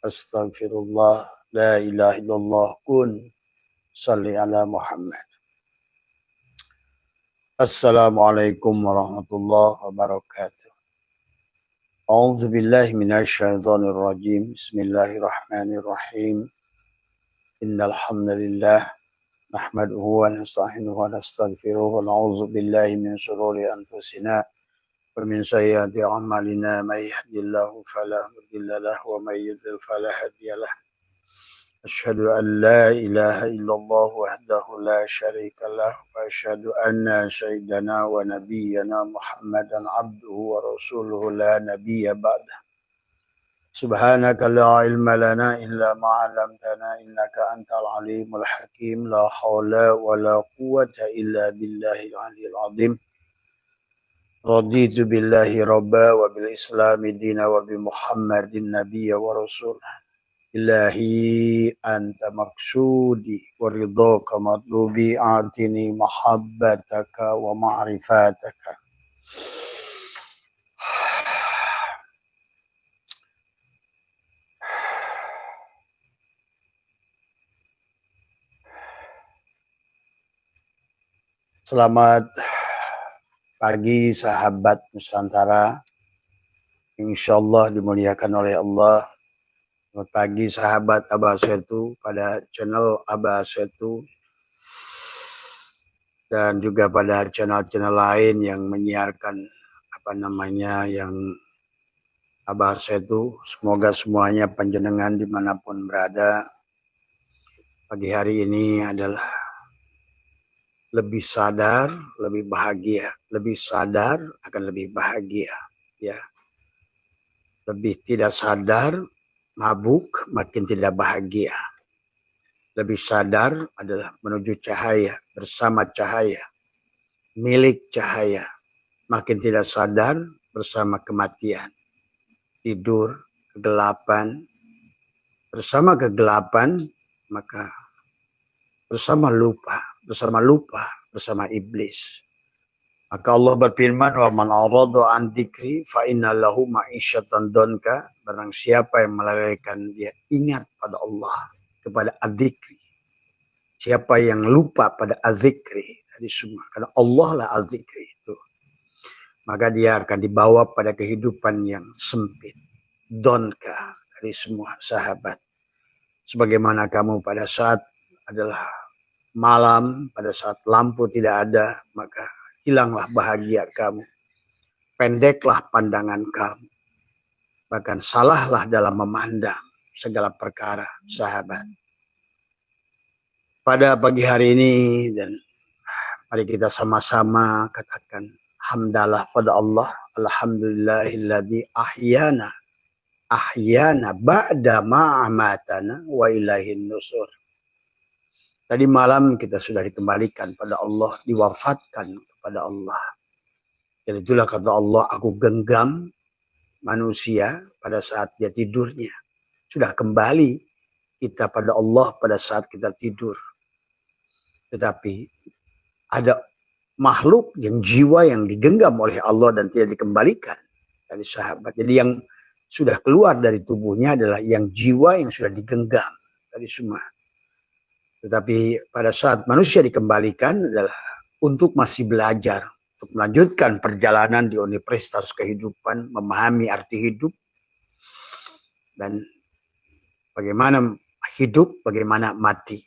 Astaghfirullah, la ilaha illallah, kun salli ala Muhammad. Assalamualaikum warahmatullahi wabarakatuh. A'udzu billahi minasy syaithanir rajim. Bismillahirrahmanirrahim. Innal hamdalillah nahmaduhu wa nasta'inuhu wa nastaghfiruh wa na'udzu billahi min shururi anfusina wa min sayyiati a'malina may yahdihillahu fala mudilla lahu wa may yudlil fala hadiya lahu. Asyhadu an la ilaha illallah wahdahu la syarika lah wa asyhadu anna sayyidana wa nabiyyana Muhammadan abduhu wa rasuluhu la nabiyya ba'dah. Subhanaka la ilma lana illa ma 'allamtana innaka antal alimul hakim. La haula wa la quwwata illa billahil aliyyil azim. Raditu billahi rabba wa bil islami dina wa bi Muhammadin nabiyya wa rasulah. Ilahi anta maksudi wa ridhaka matlubi atini mahabbataka wa ma'rifataka. Selamat pagi sahabat Nusantara, insyaallah dimuliakan oleh Allah. Selamat pagi sahabat Abah Setu pada channel Abah Setu dan juga pada channel-channel lain yang menyiarkan yang Abah Setu. Semoga semuanya panjenengan dimanapun berada pagi hari ini adalah lebih sadar, lebih bahagia, lebih sadar akan lebih bahagia, ya. Lebih tidak sadar, mabuk, makin tidak bahagia. Lebih sadar adalah menuju cahaya, bersama cahaya, milik cahaya. Makin tidak sadar, bersama kematian. Tidur, kegelapan, bersama kegelapan, maka bersama lupa, bersama iblis. Maka Allah berfirman, wa man arada an dzikri fa inna lahu ma'isyatan donka. Barang siapa yang melalaikan dia ingat pada Allah, kepada adzikri. Siapa yang lupa pada adzikri, tadi semua, karena Allah lah adzikri itu, maka dia akan dibawa pada kehidupan yang sempit. Donka, dari semua sahabat. Sebagaimana kamu pada saat adalah malam, pada saat lampu tidak ada, maka hilanglah bahagia kamu. Pendeklah pandangan kamu. Bahkan salahlah dalam memandang segala perkara, sahabat. Pada pagi hari ini, dan mari kita sama-sama katakan hamdalah pada Allah. Alhamdulillahilladzi ahyana ba'da ma'amatana wa ilaihin nusur. Tadi malam kita sudah dikembalikan pada Allah, diwafatkan kepada Allah. Dan itulah kata Allah, aku genggam manusia pada saat dia tidurnya. Sudah kembali kita pada Allah pada saat kita tidur. Tetapi ada makhluk yang jiwa yang digenggam oleh Allah dan tidak dikembalikan dari sahabat. Jadi yang sudah keluar dari tubuhnya adalah yang jiwa yang sudah digenggam dari semua. Tetapi pada saat manusia dikembalikan adalah untuk masih belajar, untuk melanjutkan perjalanan di universitas kehidupan, memahami arti hidup, dan bagaimana hidup, bagaimana mati.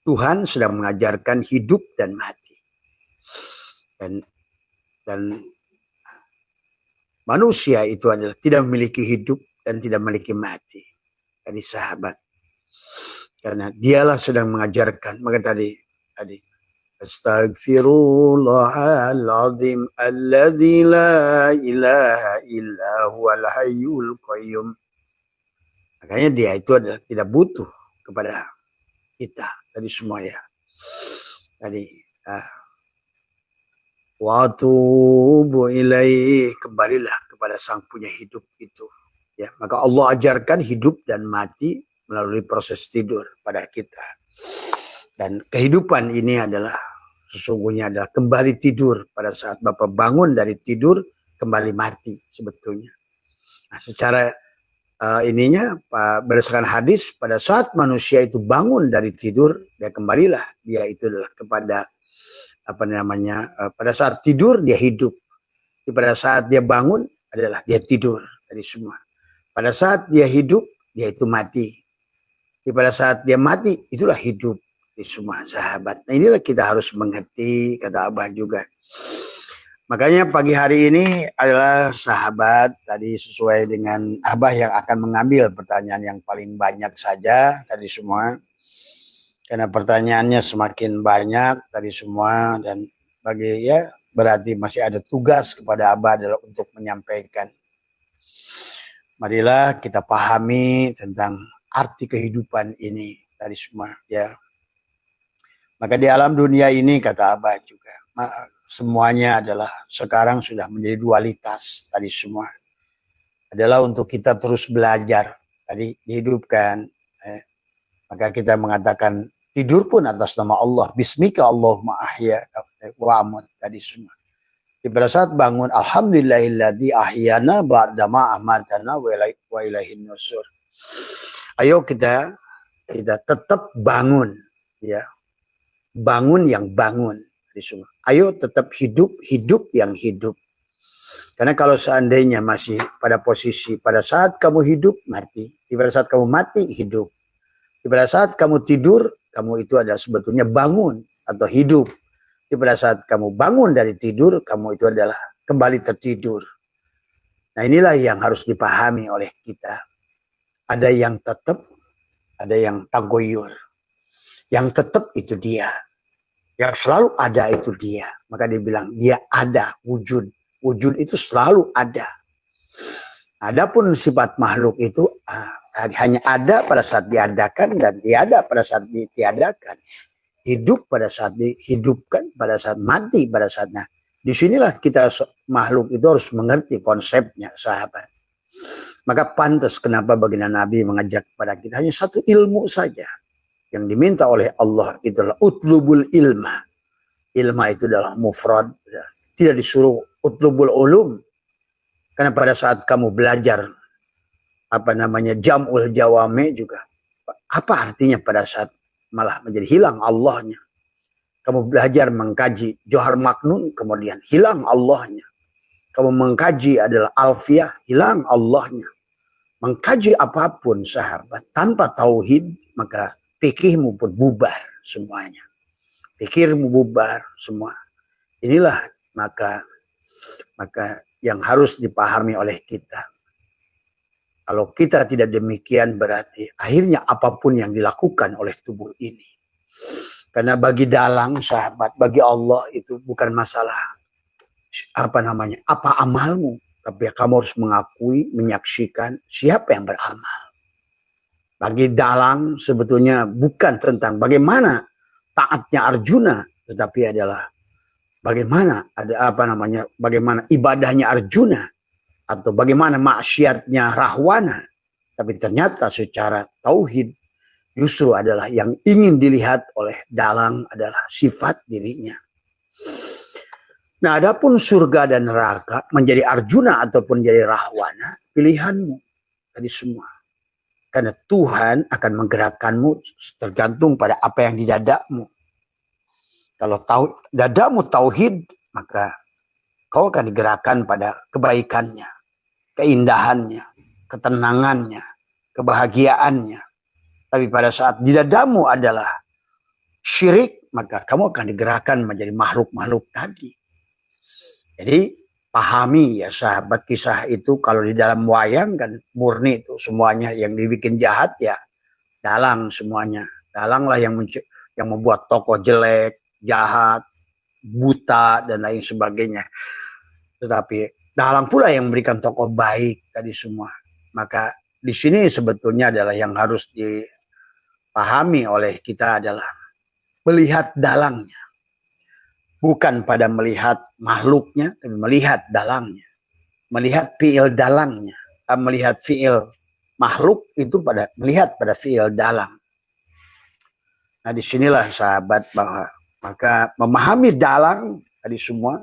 Tuhan sedang mengajarkan hidup dan mati. Dan manusia itu adalah tidak memiliki hidup dan tidak memiliki mati. Dari sahabat. Karena dialah sedang mengajarkan. Maka tadi Astaghfirullahaladzim alladzi la ilaha illa huwal hayyul qayyum. Makanya dia itu adalah tidak butuh kepada kita tadi semua, ya. Tadi wa tubu ilaih, kembalilah kepada sang punya hidup itu, ya. Maka Allah ajarkan hidup dan mati melalui proses tidur pada kita. Dan kehidupan ini adalah sesungguhnya adalah kembali tidur. Pada saat Bapak bangun dari tidur, kembali mati sebetulnya. Nah, secara ininya berdasarkan hadis, pada saat manusia itu bangun dari tidur, dia kembalilah dia itu adalah kepada apa namanya, pada saat tidur dia hidup, pada saat dia bangun adalah dia tidur dari semua. Pada saat dia hidup dia itu mati, pada saat dia mati itulah hidup di semua sahabat. Nah inilah kita harus mengerti, kata Abah juga. Makanya pagi hari ini adalah sahabat tadi sesuai dengan Abah yang akan mengambil pertanyaan yang paling banyak saja tadi semua. Karena pertanyaannya semakin banyak tadi semua dan bagi ya berarti masih ada tugas kepada Abah adalah untuk menyampaikan. Marilah kita pahami tentang arti kehidupan ini tadi semua ya. Maka di alam dunia ini kata Abah juga semuanya adalah sekarang sudah menjadi dualitas tadi semua. Adalah untuk kita terus belajar tadi dihidupkan. Maka kita mengatakan tidur pun atas nama Allah. Bismika Allahumma ahya wa amut tadi semua. Pada saat bangun alhamdulillahilladzi ahyana ba'dama amatana wa ilaihin nusur. Ayo kita tetap bangun ya. Bangun yang bangun. Ayo tetap hidup yang hidup. Karena kalau seandainya masih pada posisi pada saat kamu hidup mati, pada saat kamu mati hidup, pada saat kamu tidur kamu itu adalah sebetulnya bangun atau hidup. Pada saat kamu bangun dari tidur kamu itu adalah kembali tertidur. Nah inilah yang harus dipahami oleh kita. Ada yang tetap, ada yang tagoyur. Yang tetap itu dia. Yang selalu ada itu dia. Maka dia bilang dia ada wujud. Wujud itu selalu ada. Adapun sifat makhluk itu hanya ada pada saat diadakan dan tiada pada saat ditiadakan. Hidup pada saat dihidupkan, pada saat mati pada saatnya. Disinilah kita makhluk itu harus mengerti konsepnya sahabat. Maka pantas kenapa baginda Nabi mengajak kepada kita hanya satu ilmu saja. Yang diminta oleh Allah itulah utlubul ilma. Ilma itu adalah mufrad. Tidak disuruh utlubul ulum. Karena pada saat kamu belajar jam'ul jawame juga. Apa artinya pada saat malah menjadi hilang Allahnya. Kamu belajar mengkaji Johar Maknun kemudian hilang Allahnya. Kamu mengkaji adalah alfiyah, hilang Allahnya. Mengkaji apapun sahabat tanpa tauhid maka pikirmu pun bubar semuanya. Pikirmu bubar semua. Inilah maka yang harus dipahami oleh kita. Kalau kita tidak demikian berarti akhirnya apapun yang dilakukan oleh tubuh ini. Karena bagi dalang sahabat, bagi Allah itu bukan masalah apa amalmu. Tapi kamu harus mengakui, menyaksikan siapa yang beramal. Bagi dalang sebetulnya bukan tentang bagaimana taatnya Arjuna, tetapi adalah bagaimana bagaimana ibadahnya Arjuna atau bagaimana maksiatnya Rahwana. Tapi ternyata secara tauhid justru adalah yang ingin dilihat oleh dalang adalah sifat dirinya. Nah, adapun surga dan neraka menjadi Arjuna ataupun menjadi Rahwana, pilihanmu tadi semua. Karena Tuhan akan menggerakkanmu tergantung pada apa yang di dadamu. Kalau dadamu tauhid, maka kau akan digerakkan pada kebaikannya, keindahannya, ketenangannya, kebahagiaannya. Tapi pada saat di dadamu adalah syirik, maka kamu akan digerakkan menjadi makhluk-makhluk tadi. Jadi pahami ya sahabat kisah itu kalau di dalam wayang kan murni itu semuanya yang dibikin jahat ya dalang semuanya. Dalanglah yang membuat tokoh jelek, jahat, buta dan lain sebagainya. Tetapi dalang pula yang memberikan tokoh baik tadi semua. Maka di sini sebetulnya adalah yang harus dipahami oleh kita adalah melihat dalangnya. Bukan pada melihat makhluknya, tapi melihat dalangnya. Melihat fiil dalangnya. Melihat fiil makhluk itu melihat pada fiil dalang. Nah disinilah sahabat bahwa maka memahami dalang tadi semua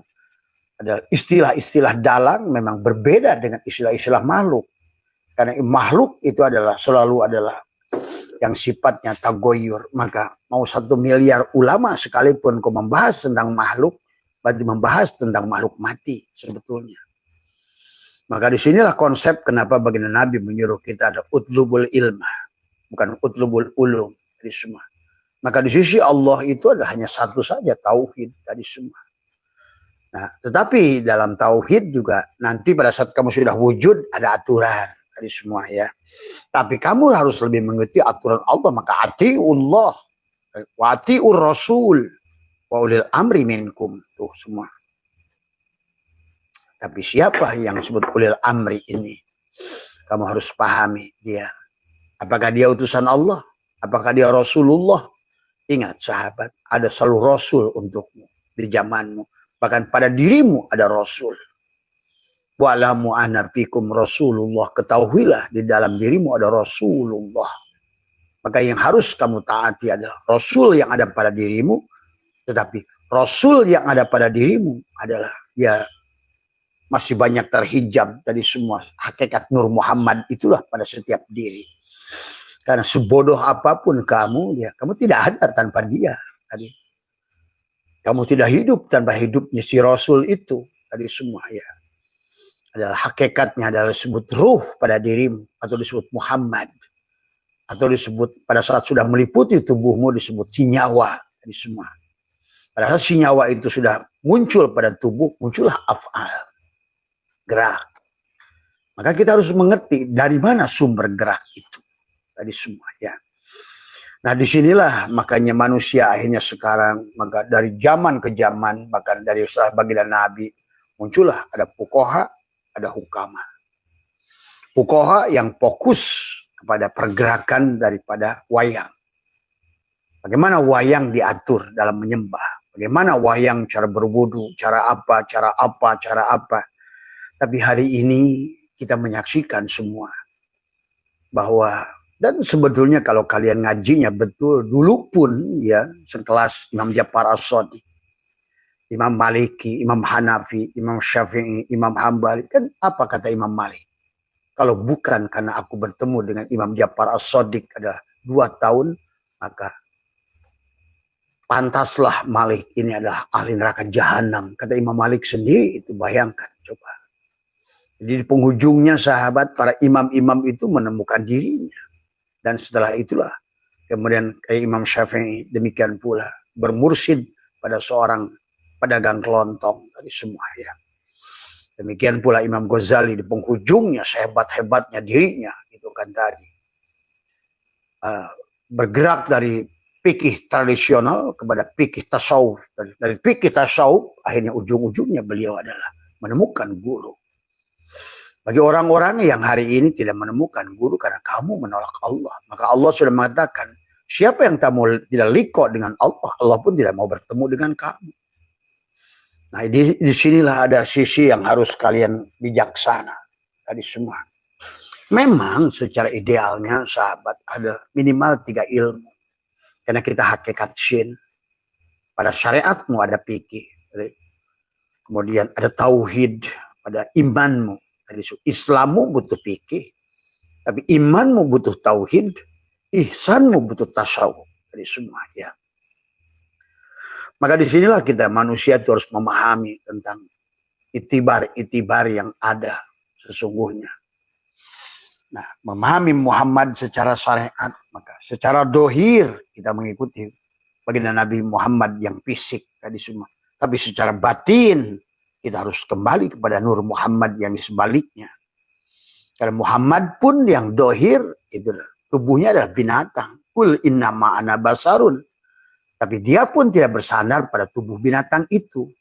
adalah istilah-istilah dalang memang berbeda dengan istilah-istilah makhluk. Karena makhluk itu selalu adalah yang sifatnya tagoyur. Maka mau 1 miliar ulama sekalipun kau membahas tentang makhluk, berarti membahas tentang makhluk mati sebetulnya. Maka disinilah konsep kenapa baginda Nabi menyuruh kita ada utlubul ilma, bukan utlubul ulum tadi semua. Maka di sisi Allah itu adalah hanya satu saja, tauhid tadi semua. Nah, tetapi dalam tauhid juga nanti pada saat kamu sudah wujud ada aturan tadi semua ya. Tapi kamu harus lebih mengerti aturan Allah, maka atiullah wa atiur rasul wa ulil amri minkum, tuh semua. Tapi siapa yang disebut ulil amri ini? Kamu harus pahami dia. Apakah dia utusan Allah? Apakah dia Rasulullah? Ingat sahabat, ada selalu Rasul untukmu di zamanmu. Bahkan pada dirimu ada Rasul. Wa'lamu anna fikum Rasulullah. Ketahuilah di dalam dirimu ada Rasulullah. Maka yang harus kamu taati adalah Rasul yang ada pada dirimu. Tetapi Rasul yang ada pada dirimu adalah ya masih banyak terhijab dari semua. Hakikat Nur Muhammad itulah pada setiap diri. Karena sebodoh apapun kamu, ya, kamu tidak ada tanpa dia. Tadi. Kamu tidak hidup tanpa hidupnya si Rasul itu. Tadi semua ya. Adalah hakikatnya adalah disebut ruh pada dirimu. Atau disebut Muhammad. Atau disebut pada saat sudah meliputi tubuhmu disebut si nyawa. Tadi semua. Pada saat si nyawa itu sudah muncul pada tubuh, muncullah af'al. Gerak. Maka kita harus mengerti dari mana sumber gerak itu. Tadi semua ya. Nah disinilah makanya manusia akhirnya sekarang maka dari zaman ke zaman bahkan dari setelah baginda Nabi muncullah ada fuqaha, ada hukama. Fuqaha yang fokus kepada pergerakan daripada wayang. Bagaimana wayang diatur dalam menyembah? Bagaimana wayang cara berwudu, cara apa, cara apa, cara apa. Tapi hari ini kita menyaksikan semua bahwa dan sebetulnya kalau kalian ngajinya betul, dulu pun ya sekelas Imam Ja'far As-Shadiq, Imam Maliki, Imam Hanafi, Imam Syafi'i, Imam Hambali. Kan apa kata Imam Malik? Kalau bukan karena aku bertemu dengan Imam Ja'far As-Shadiq ada 2 tahun, maka pantaslah Malik ini adalah ahli neraka jahanam. Kata Imam Malik sendiri itu, bayangkan coba. Jadi di penghujungnya sahabat, para imam-imam itu menemukan dirinya. Dan setelah itulah kemudian Imam Syafi'i demikian pula bermursyid pada seorang pedagang kelontong tadi semua ya. Demikian pula Imam Ghazali di penghujungnya sehebat-hebatnya dirinya itu kan tadi. Bergerak dari fikih tradisional kepada fikih tasawuf. Dari fikih tasawuf akhirnya ujung-ujungnya beliau adalah menemukan guru. Bagi orang-orang yang hari ini tidak menemukan guru karena kamu menolak Allah. Maka Allah sudah mengatakan, siapa yang tidak liko dengan Allah, Allah pun tidak mau bertemu dengan kamu. Nah di sinilah ada sisi yang harus kalian bijaksana. Tadi semua. Memang secara idealnya sahabat ada minimal 3 ilmu. Karena kita hakikat syin. Pada syariatmu ada fikih. Kemudian ada tauhid. Pada imanmu. Islammu butuh fikih, tapi imanmu butuh tauhid, ihsanmu butuh tasawuf. Dari semua ya. Maka disinilah kita manusia itu harus memahami tentang itibar yang ada sesungguhnya. Nah, memahami Muhammad secara syariat, maka secara dohir kita mengikuti baginda Nabi Muhammad yang fisik tadi semua. Tapi secara batin kita harus kembali kepada Nur Muhammad yang di sebaliknya. Karena Muhammad pun yang dohir, itu tubuhnya adalah binatang. Kul innama ana basarun. Tapi dia pun tidak bersandar pada tubuh binatang itu.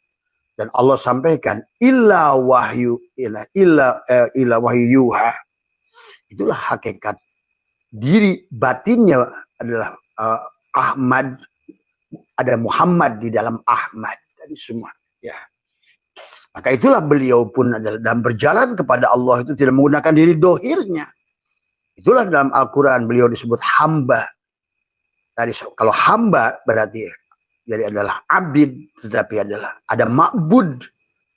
Dan Allah sampaikan, illa wahyu yuha. Itulah hakikat diri batinnya adalah Ahmad. Ada Muhammad di dalam Ahmad. Dari semua. Ya. Maka itulah beliau pun adalah dalam berjalan kepada Allah itu tidak menggunakan diri dohirnya. Itulah dalam Al-Quran beliau disebut hamba. Tadi kalau hamba berarti jadi adalah abid, tetapi adalah ada ma'bud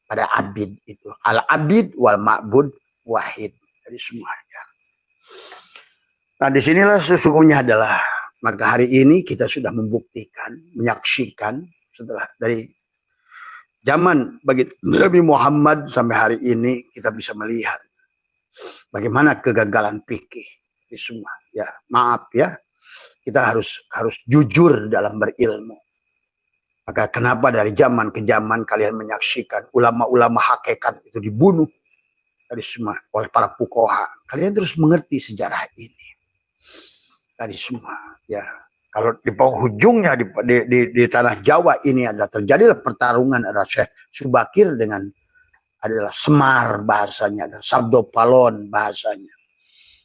pada abid itu. Al-abid wal ma'bud wahid. Dari semuanya. Nah, disinilah sesungguhnya adalah, maka hari ini kita sudah membuktikan, menyaksikan setelah dari zaman bagi Nabi Muhammad sampai hari ini kita bisa melihat bagaimana kegagalan fikih di semua. Ya, maaf ya, kita harus jujur dalam berilmu. Maka kenapa dari zaman ke zaman kalian menyaksikan ulama-ulama hakikat itu dibunuh dari semua oleh para fuqaha. Kalian terus mengerti sejarah ini. Tadi semua ya, kalau di penghujungnya di tanah Jawa ini ada terjadilah pertarungan ada Syekh Subakir dengan adalah Semar bahasanya, ada Sabdo Palon bahasanya.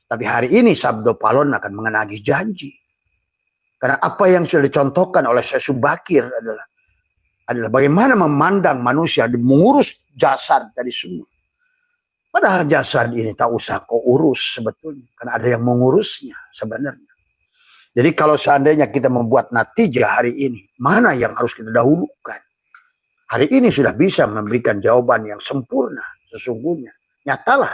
Tapi hari ini Sabdo Palon akan menagih janji. Karena apa yang sudah dicontohkan oleh Syekh Subakir adalah bagaimana memandang manusia mengurus jasad tadi semua. Padahal jasad ini tak usah kau urus sebetulnya, karena ada yang mengurusnya sebenarnya. Jadi kalau seandainya kita membuat natijah hari ini, mana yang harus kita dahulukan? Hari ini sudah bisa memberikan jawaban yang sempurna sesungguhnya. Nyatalah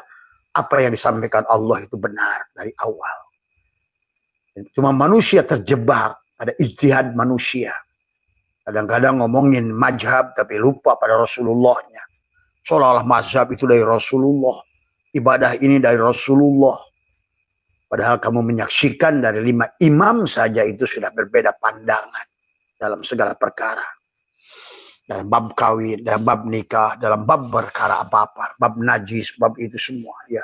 apa yang disampaikan Allah itu benar dari awal. Cuma manusia terjebak pada ijtihad manusia. Kadang-kadang ngomongin mazhab tapi lupa pada Rasulullahnya. Seolah-olah mazhab itu dari Rasulullah. Ibadah ini dari Rasulullah. Padahal kamu menyaksikan dari 5 imam saja itu sudah berbeda pandangan dalam segala perkara. Dalam bab kawin, dalam bab nikah, dalam bab perkara apa-apa. Bab najis, bab itu semua. Ya.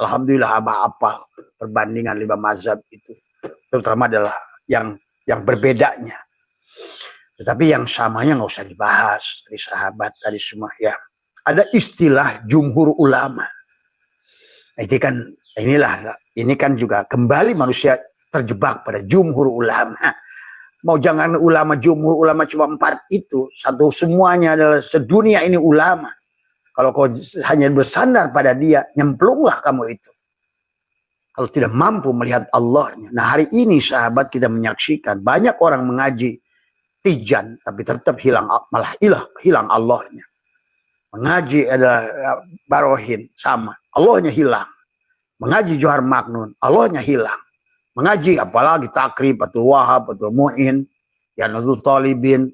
Alhamdulillah apa perbandingan 5 mazhab itu. Terutama adalah yang berbedanya. Tetapi yang samanya nggak usah dibahas. Dari sahabat tadi semua ya. Ada istilah jumhur ulama. Ini kan juga kembali manusia terjebak pada jumhur ulama. Mau jangan ulama, jumhur ulama cuma 4 itu. Satu semuanya adalah sedunia ini ulama. Kalau kau hanya bersandar pada dia, nyemplunglah kamu itu. Kalau tidak mampu melihat Allahnya. Nah hari ini sahabat kita menyaksikan banyak orang mengaji tijan, tapi tetap malah hilang Allahnya. Mengaji adalah barohin, sama. Allahnya hilang. Mengaji Johar Maknun, Allahnya hilang. Mengaji apalagi takrib, Fathul Wahab, Fathul Mu'in, Yanatul Talibin,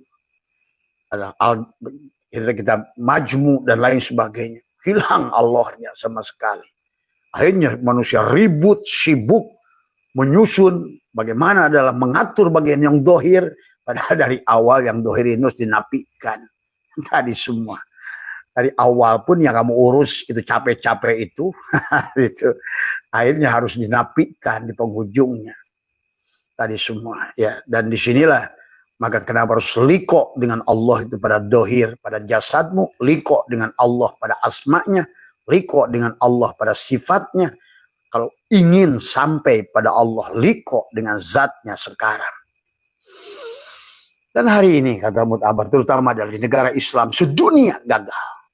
kita majmu dan lain sebagainya. Hilang Allahnya sama sekali. Akhirnya manusia ribut, sibuk, menyusun bagaimana adalah mengatur bagian yang dohir. Padahal dari awal yang dohir ini harus dinafikan. Tadi semua. Dari awal pun yang kamu urus itu capek-capek itu, itu akhirnya harus dinafikan di penghujungnya. Tadi semua ya. Dan disinilah maka kenapa harus liko dengan Allah itu pada dohir, pada jasadmu, liko dengan Allah pada asma'nya, liko dengan Allah pada sifatnya. Kalau ingin sampai pada Allah, liko dengan zatnya sekarang. Dan hari ini kata Mutabar, terutama dari negara Islam sedunia gagal.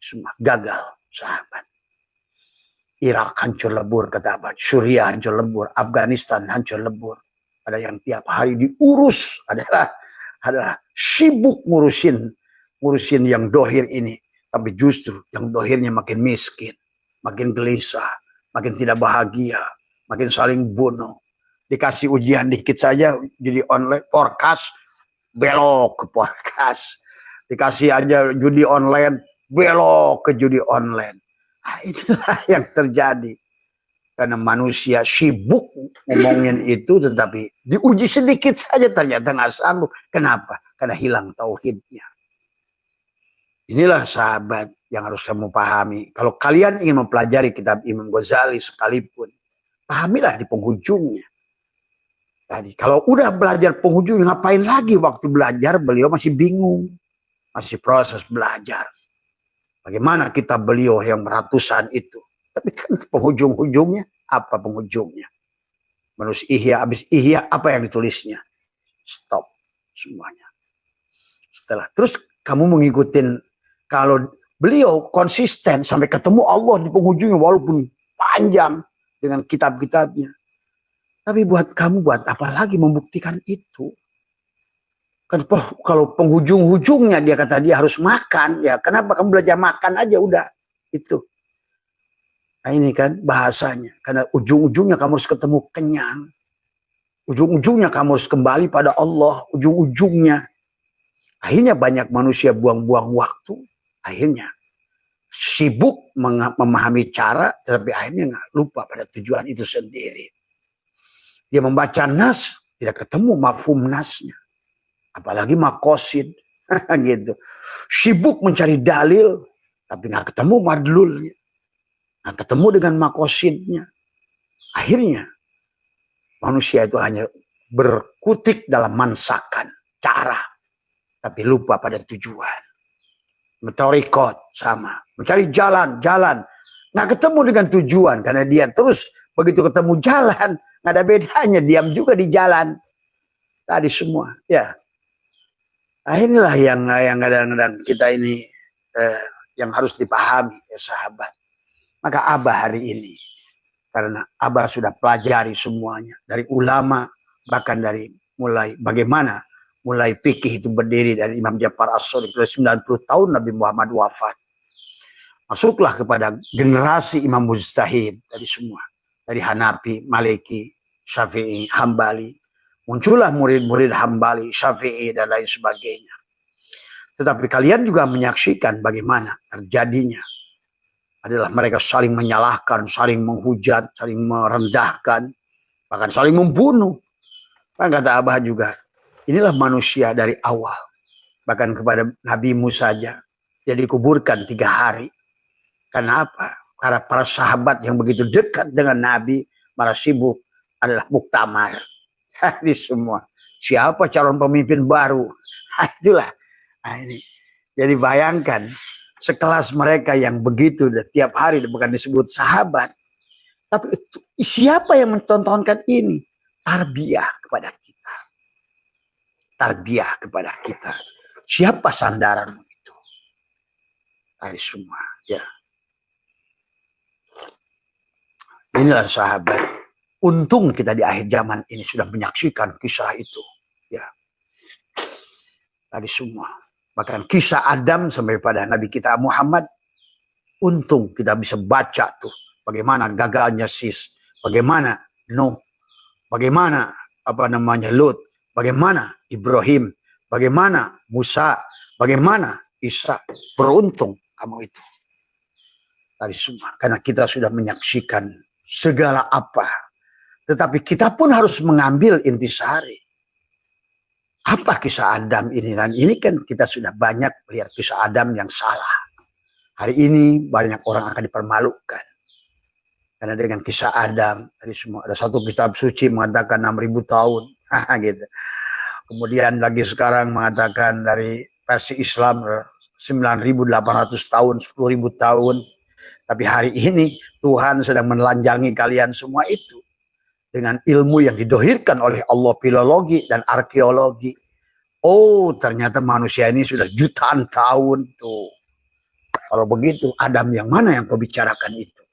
Semua gagal, sahabat. Irak hancur lebur, kata Abad. Suriah hancur lebur. Afghanistan hancur lebur. Ada yang tiap hari diurus adalah sibuk ngurusin yang dohir ini. Tapi justru yang dohirnya makin miskin, makin gelisah, makin tidak bahagia, makin saling bunuh. Dikasih ujian dikit saja jadi online, forecast, belok ke forecast. Dikasih aja judi online, belok ke judi online. Nah, inilah yang terjadi. Karena manusia sibuk ngomongin itu, tetapi diuji sedikit saja ternyata nggak sanggup. Kenapa? Karena hilang tauhidnya. Inilah sahabat yang harus kamu pahami. Kalau kalian ingin mempelajari kitab Imam Ghazali sekalipun, pahamilah di penghujungnya. Tadi, kalau udah belajar penghujungnya, ngapain lagi waktu belajar? Beliau masih bingung. Masih proses belajar. Bagaimana kita beliau yang ratusan itu. Tapi kan penghujung-hujungnya, apa penghujungnya? Manusia Ihya, habis Ihya, apa yang ditulisnya? Stop semuanya. Setelah, terus kamu mengikutin, kalau beliau konsisten sampai ketemu Allah di penghujungnya, walaupun panjang dengan kitab-kitabnya. Tapi buat kamu, buat apa lagi membuktikan itu? Kan kalau penghujung-hujungnya dia kata dia harus makan, ya kenapa kamu belajar makan aja udah itu. Nah ini kan bahasanya. Karena ujung-ujungnya kamu harus ketemu kenyang. Ujung-ujungnya kamu harus kembali pada Allah. Ujung-ujungnya. Akhirnya banyak manusia buang-buang waktu. Akhirnya sibuk memahami cara. Tapi akhirnya lupa pada tujuan itu sendiri. Dia membaca nas. Tidak ketemu mafhum nasnya. Apalagi makosid. Gitu. Sibuk mencari dalil. Tapi nggak ketemu madlulnya. Nggak ketemu dengan makosidnya. Akhirnya manusia itu hanya berkutik dalam mansakan, cara. Tapi lupa pada tujuan. Metorikot sama. Mencari jalan. Nggak ketemu dengan tujuan. Karena dia terus begitu ketemu jalan. Nggak ada bedanya. Diam juga di jalan. Tadi semua. Ya. Nah inilah yang kadang-kadang kita ini yang harus dipahami ya sahabat. Maka Abah hari ini. Karena Abah sudah pelajari semuanya. Dari ulama. Bahkan dari mulai bagaimana. Mulai fikih itu berdiri dari Imam Ja'far As-Shadiq. 90 tahun Nabi Muhammad wafat. Masuklah kepada generasi Imam Mujtahid. Dari semua. Dari Hanafi, Maliki, Syafi'i, Hambali. Muncullah murid-murid Hambali, Syafi'i dan lain sebagainya. Tetapi kalian juga menyaksikan bagaimana terjadinya. Adalah mereka saling menyalahkan, saling menghujat, saling merendahkan. Bahkan saling membunuh. Maka kata Abah juga, inilah manusia dari awal. Bahkan kepada Nabi saja. Dia dikuburkan 3 hari. Karena apa? Karena para sahabat yang begitu dekat dengan Nabi, malah sibuk adalah muktamar. Ini semua. Siapa calon pemimpin baru? Itulah. Nah, ini. Jadi bayangkan. Sekelas mereka yang begitu tiap hari bukan disebut sahabat. Tapi siapa yang mentontonkan ini? Tarbiyah kepada kita. Tarbiyah kepada kita. Siapa sandaranmu itu? Dari semua. Ya. Inilah sahabat. Untung kita di akhir zaman ini sudah menyaksikan kisah itu. Ya. Dari semua. Bahkan kisah Adam sampai pada Nabi kita Muhammad. Untung kita bisa baca tuh. Bagaimana gagalnya Sis. Bagaimana Nuh. Bagaimana Lut. Bagaimana Ibrahim. Bagaimana Musa. Bagaimana Isa. Beruntung kamu itu. Dari semua. Karena kita sudah menyaksikan segala apa. Tetapi kita pun harus mengambil intisari. Apa kisah Adam ini? Dan ini kan kita sudah banyak melihat kisah Adam yang salah. Hari ini banyak orang akan dipermalukan. Karena dengan kisah Adam, ada satu kitab suci mengatakan 6.000 tahun. Gitu. Kemudian lagi sekarang mengatakan dari versi Islam 9.800 tahun, 10.000 tahun. Tapi hari ini Tuhan sedang menelanjangi kalian semua itu. Dengan ilmu yang didohirkan oleh Allah, filologi dan arkeologi. Oh, ternyata manusia ini sudah jutaan tahun tuh. Kalau begitu, Adam yang mana yang kau bicarakan itu?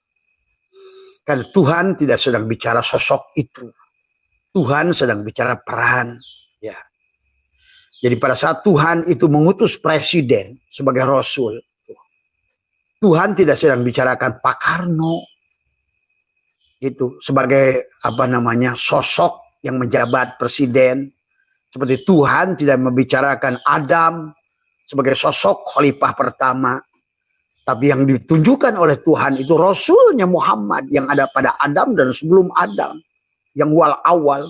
Karena Tuhan tidak sedang bicara sosok itu. Tuhan sedang bicara peran. Ya. Jadi pada saat Tuhan itu mengutus presiden sebagai rasul, Tuhan tidak sedang bicarakan Pak Karno. Itu sebagai sosok yang menjabat presiden. Seperti Tuhan tidak membicarakan Adam sebagai sosok khalifah pertama. Tapi yang ditunjukkan oleh Tuhan itu Rasulnya Muhammad yang ada pada Adam dan sebelum Adam. Yang wal awal.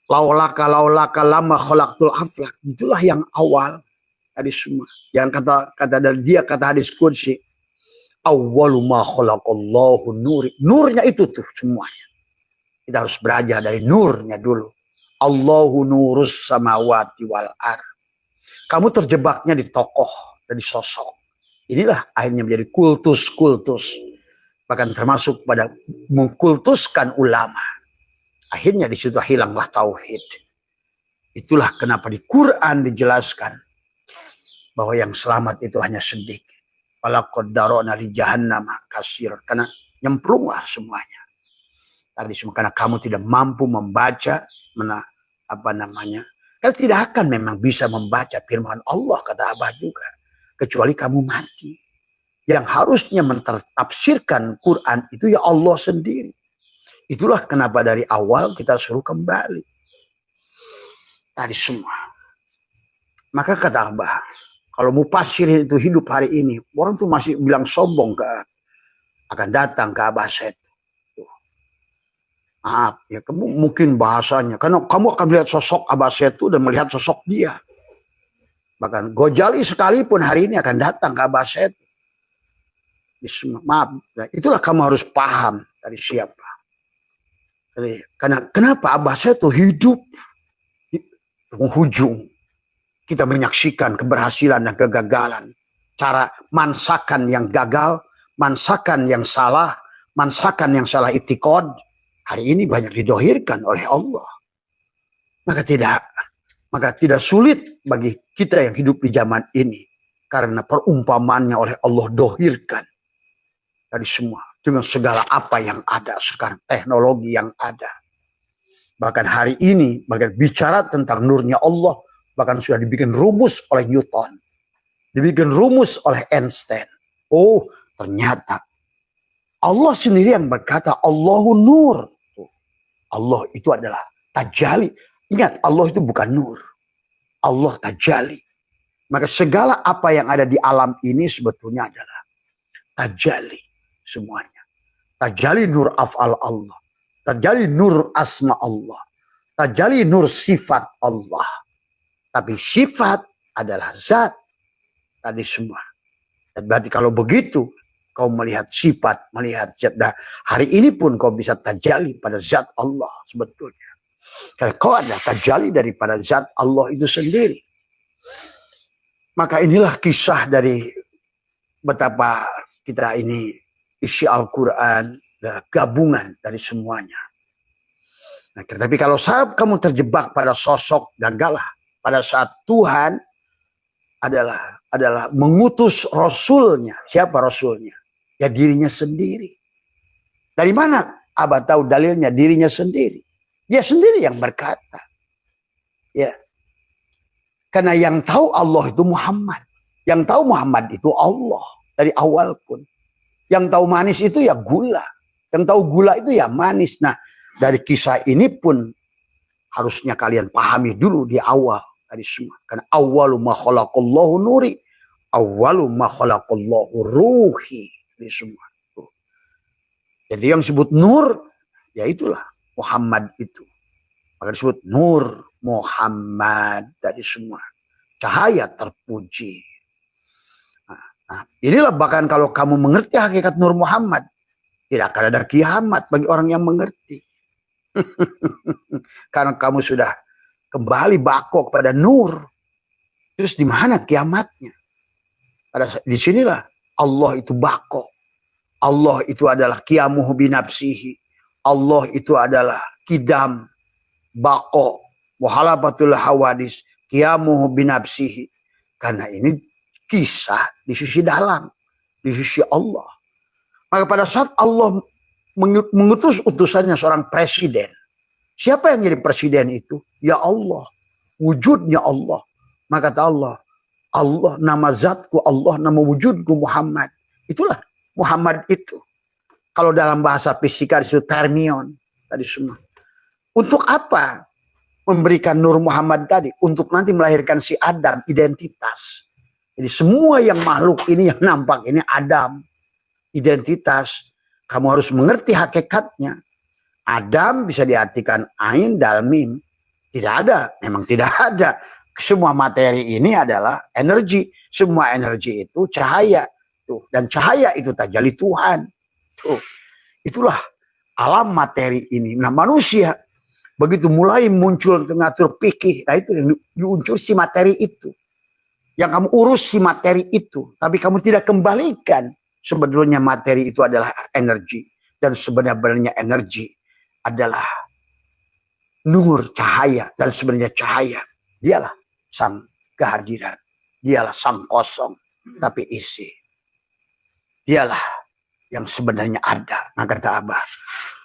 Laulaka lama khalaqtul aflak. Itulah yang awal. Tadi semua. Yang kata hadis qudsi. Awwalu ma khalaqallahu nuri. Nurnya itu tuh semuanya. Kita harus belajar dari nurnya dulu. Allahu nurus samawati wal ar. Kamu terjebaknya di tokoh dan di sosok. Inilah akhirnya menjadi kultus-kultus. Bahkan termasuk pada mengkultuskan ulama. Akhirnya di situ hilanglah tauhid. Itulah kenapa di Quran dijelaskan bahwa yang selamat itu hanya sedikit. Walaqad darana li jahannam kasir. Karena nyemplunglah semuanya. Tadi semua karena kamu tidak mampu membaca Karena tidak akan memang bisa membaca firman Allah kata Abah juga kecuali kamu mati. Yang harusnya mentafsirkan Quran itu ya Allah sendiri. Itulah kenapa dari awal kita suruh kembali. Tadi semua. Maka kata Abah, kalau mufasirin itu hidup hari ini, orang tuh masih bilang sombong akan datang ke Abah Setu. Maaf, ya kamu mungkin bahasanya, karena kamu akan melihat sosok Abah Setu dan melihat sosok dia. Bahkan Gojali sekalipun hari ini akan datang ke Abah Setu. Maaf, itulah kamu harus paham dari siapa. Karena kenapa Abah Setu hidup di penghujung. Kita menyaksikan keberhasilan dan kegagalan. Cara mansakan yang gagal, mansakan yang salah itikad. Hari ini banyak didohirkan oleh Allah. Maka tidak sulit bagi kita yang hidup di zaman ini. Karena perumpamannya oleh Allah dohirkan. Dari semua. Dengan segala apa yang ada sekarang. Teknologi yang ada. Bahkan hari ini, bahkan bicara tentang nurnya Allah. Bahkan sudah dibikin rumus oleh Newton. Dibikin rumus oleh Einstein. Oh, ternyata Allah sendiri yang berkata, Allahu nur. Allah itu adalah tajali. Ingat, Allah itu bukan nur. Allah tajali. Maka segala apa yang ada di alam ini sebetulnya adalah tajali semuanya. Tajali nur af'al Allah. Tajali nur asma Allah. Tajali nur sifat Allah. Tapi sifat adalah zat. Tadi semua. Dan berarti kalau begitu, kau melihat sifat, melihat zat. Nah, hari ini pun kau bisa tajali pada zat Allah sebetulnya. Karena kau adalah tajali daripada zat Allah itu sendiri. Maka inilah kisah dari betapa kita ini isi Al-Quran, gabungan dari semuanya. Nah, tapi kalau kamu terjebak pada sosok, gagallah. Pada saat Tuhan adalah mengutus Rasulnya. Siapa Rasulnya? Ya dirinya sendiri. Dari mana Abah tahu dalilnya? Dirinya sendiri. Dia sendiri yang berkata. Ya. Karena yang tahu Allah itu Muhammad. Yang tahu Muhammad itu Allah. Dari awal pun. Yang tahu manis itu ya gula. Yang tahu gula itu ya manis. Nah, dari kisah ini pun harusnya kalian pahami dulu di awal. Dari semua. Karena awalu ma khalaqallahu nuri. Awalu ma khalaqallahu ruhi. Ini semua. Jadi yang disebut nur, ya itulah Muhammad itu. Maka disebut nur Muhammad dari semua. Cahaya terpuji. Nah, inilah bahkan kalau kamu mengerti hakikat nur Muhammad, tidak akan ada kiamat bagi orang yang mengerti. Karena kamu sudah kembali bako kepada nur. Terus di mana kiamatnya? Di sinilah Allah itu bako. Allah itu adalah qiyamuhu binafsihi. Allah itu adalah kidam, bako, muhalafatul hawadis, qiyamuhu binafsihi. Karena ini kisah di sisi dalam, di sisi Allah. Maka pada saat Allah mengutus utusannya seorang presiden. Siapa yang jadi presiden itu? Ya Allah. Wujudnya Allah. Maka kata Allah, Allah nama zatku Allah, nama wujudku Muhammad. Itulah Muhammad itu. Kalau dalam bahasa fisika itu termion tadi semua. Untuk apa memberikan Nur Muhammad tadi? Untuk nanti melahirkan si Adam, identitas. Jadi semua yang makhluk ini yang nampak ini Adam, identitas. Kamu harus mengerti hakikatnya. Adam bisa diartikan ain dal mim. Tidak ada, memang tidak ada. Semua materi ini adalah energi. Semua energi itu cahaya. Tuh. Dan cahaya itu tajali Tuhan. Tuh. Itulah alam materi ini. Nah manusia begitu mulai muncul ngatur pikir. Nah itu diuncur si materi itu. Yang kamu urus si materi itu. Tapi kamu tidak kembalikan. Sebetulnya materi itu adalah energi. Dan sebenarnya energi adalah nur cahaya. Dan sebenarnya cahaya. Dialah sang kehadiran. Dialah sang kosong. Tapi isi. Dialah yang sebenarnya ada. Nah kata Abah.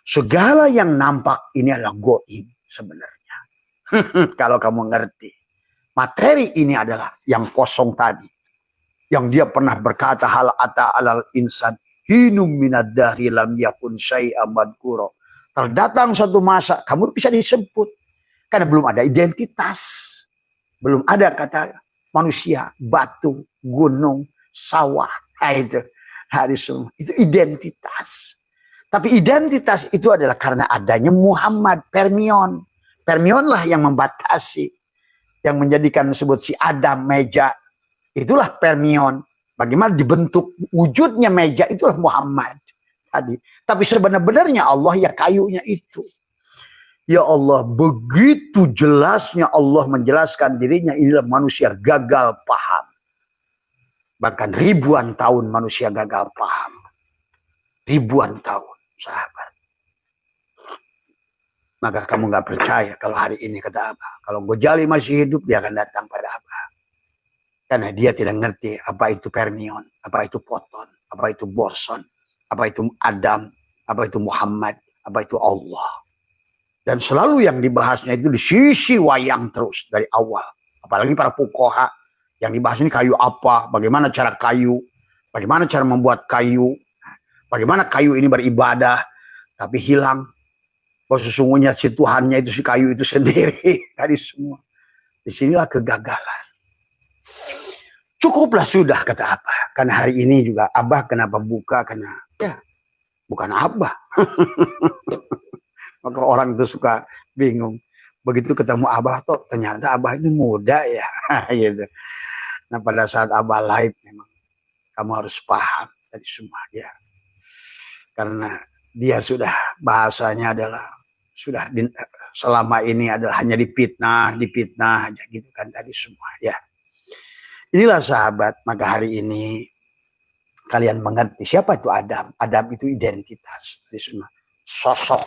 Segala yang nampak ini adalah goib sebenarnya. Kalau kamu ngerti. Materi ini adalah yang kosong tadi. Yang dia pernah berkata, hal ata alal insan hinum minad dahri lam yakun syai'am madhkura. Terdatang suatu masa kamu bisa disebut karena belum ada identitas. Belum ada kata manusia, batu, gunung, sawah. Nah, itu hari semua. Itu identitas. Tapi identitas itu adalah karena adanya Muhammad, Permion. Permionlah yang membatasi. Yang menjadikan disebut si Adam, meja. Itulah Permion. Bagaimana dibentuk wujudnya meja, itulah Muhammad. Tadi. Tapi sebenarnya Allah ya kayunya itu. Ya Allah, begitu jelasnya Allah menjelaskan dirinya, inilah manusia gagal paham. Bahkan ribuan tahun manusia gagal paham. Ribuan tahun, sahabat. Maka kamu gak percaya kalau hari ini kata Abah. Kalau Ghazali masih hidup, dia akan datang pada Abah. Karena dia tidak ngerti apa itu Permion, apa itu Poton, apa itu Boson, apa itu Adam, apa itu Muhammad, apa itu Allah. Dan selalu yang dibahasnya itu di sisi wayang terus dari awal. Apalagi para fuqaha yang dibahas ini kayu apa, bagaimana cara kayu, bagaimana cara membuat kayu, bagaimana kayu ini beribadah, tapi hilang. Bahwa sesungguhnya si Tuhannya itu si kayu itu sendiri. Tadi semua. Disinilah kegagalan. Cukuplah sudah kata Abah. Karena hari ini juga Abah kenapa buka, karena ya bukan Abah. Maka orang itu suka bingung. Begitu ketemu Abah tuh ternyata Abah ini muda ya. Gitu. Nah pada saat Abah live memang kamu harus paham tadi semua ya. Karena dia sudah bahasanya adalah sudah selama ini adalah hanya dipitnah aja gitu kan tadi semua ya. Inilah sahabat, maka hari ini kalian mengerti siapa itu Adam. Adam itu identitas tadi semua. Sosok.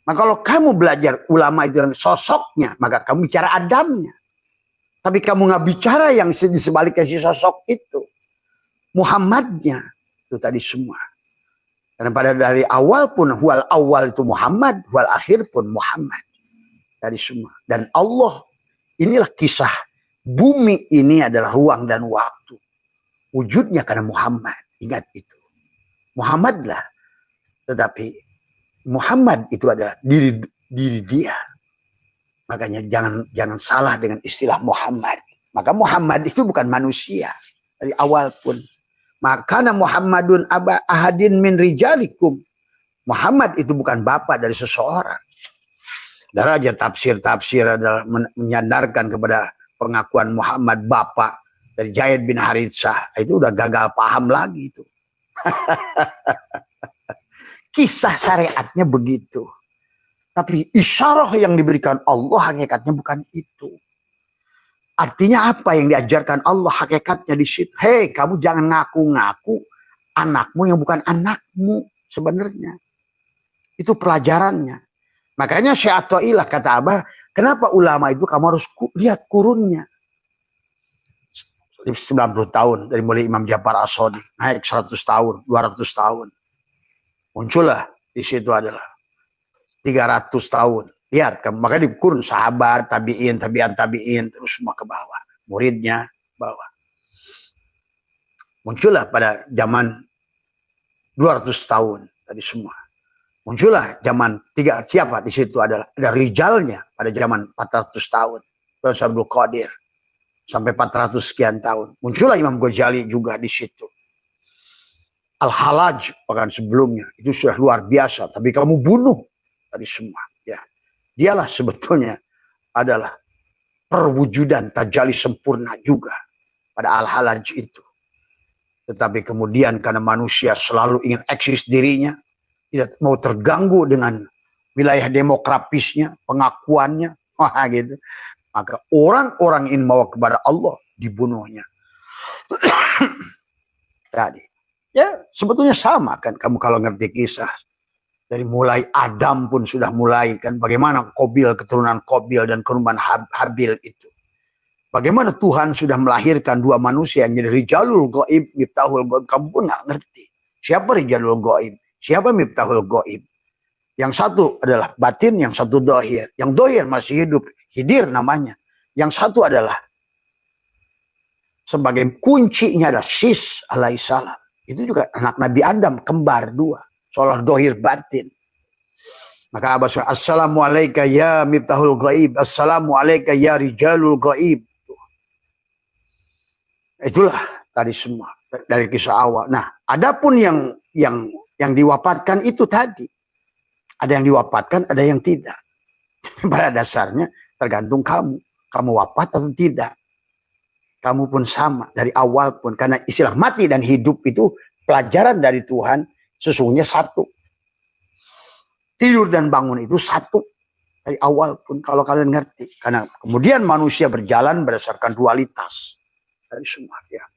Maka kalau kamu belajar ulama itu sosoknya, maka kamu bicara Adamnya. Tapi kamu nggak bicara yang di sebaliknya si sosok itu. Muhammadnya. Itu tadi semua. Karena pada dari awal pun, huwal awal itu Muhammad, huwal akhir pun Muhammad. Tadi semua. Dan Allah, inilah kisah. Bumi ini adalah ruang dan waktu. Wujudnya karena Muhammad. Ingat itu. Muhammadlah. Tetapi Muhammad itu adalah diri dia. Makanya jangan salah dengan istilah Muhammad. Maka Muhammad itu bukan manusia. Dari awal pun. Makana Muhammadun aba ahadin min rijalikum. Muhammad itu bukan bapak dari seseorang. Daraja tafsir adalah menyandarkan kepada pengakuan Muhammad bapak dari Zaid bin Haritsah. Itu udah gagal paham lagi itu. Kisah syariatnya begitu. Tapi isyarah yang diberikan Allah hakikatnya bukan itu. Artinya apa yang diajarkan Allah hakikatnya di situ. Hei, kamu jangan ngaku-ngaku anakmu yang bukan anakmu sebenarnya. Itu pelajarannya. Makanya Syekh Athaillah kata Abah, kenapa ulama itu kamu harus lihat kurunnya. 90 tahun dari mulai Imam Ja'far As-Shadiq, naik 100 tahun, 200 tahun. Muncullah di situ adalah 300 tahun. Lihat, maka di kurun sahabat, tabi'in, terus semua ke bawah. Muridnya bawah. Muncullah pada zaman 200 tahun tadi semua. Muncullah zaman siapa di situ adalah ada rijalnya pada zaman 400 tahun. Tuan Abdul Qadir sampai 400 sekian tahun. Muncullah Imam Ghazali juga di situ. Al-Halaj bahkan sebelumnya itu sudah luar biasa, tapi kamu bunuh tadi semua ya. Dialah sebetulnya adalah perwujudan tajalli sempurna juga pada Al-Halaj itu. Tetapi kemudian karena manusia selalu ingin eksis dirinya, tidak mau terganggu dengan wilayah demografisnya, pengakuannya, gitu. Maka orang-orang ingin bawa kepada Allah dibunuhnya. Tadi. Ya sebetulnya sama kan kamu kalau ngerti kisah. Dari mulai Adam pun sudah mulai kan bagaimana keturunan Qabil dan keturunan Habil itu. Bagaimana Tuhan sudah melahirkan dua manusia yang jadi Rijalul Ghaib, Miftahul Ghaib. Kamu pun nggak ngerti. Siapa Rijalul Ghaib? Siapa Miftahul Ghaib? Yang satu adalah batin, yang satu dohir. Yang dohir masih hidup. Hidir namanya. Yang satu adalah sebagai kuncinya adalah Sis alaihissalam. Itu juga anak Nabi Adam, kembar dua. Seolah dohir batin. Maka Abbas, assalamualaikum ya miftahul ghaib, assalamualaikum ya rijalul ghaib. Itulah tadi semua dari kisah awal. Nah, adapun yang diwafatkan itu tadi, ada yang diwafatkan, ada yang tidak. Pada dasarnya tergantung kamu wafat atau tidak. Kamu pun sama dari awal pun, karena istilah mati dan hidup itu pelajaran dari Tuhan sesungguhnya satu. Tidur dan bangun itu satu dari awal pun, kalau kalian ngerti. Karena kemudian manusia berjalan berdasarkan dualitas dari semua ya.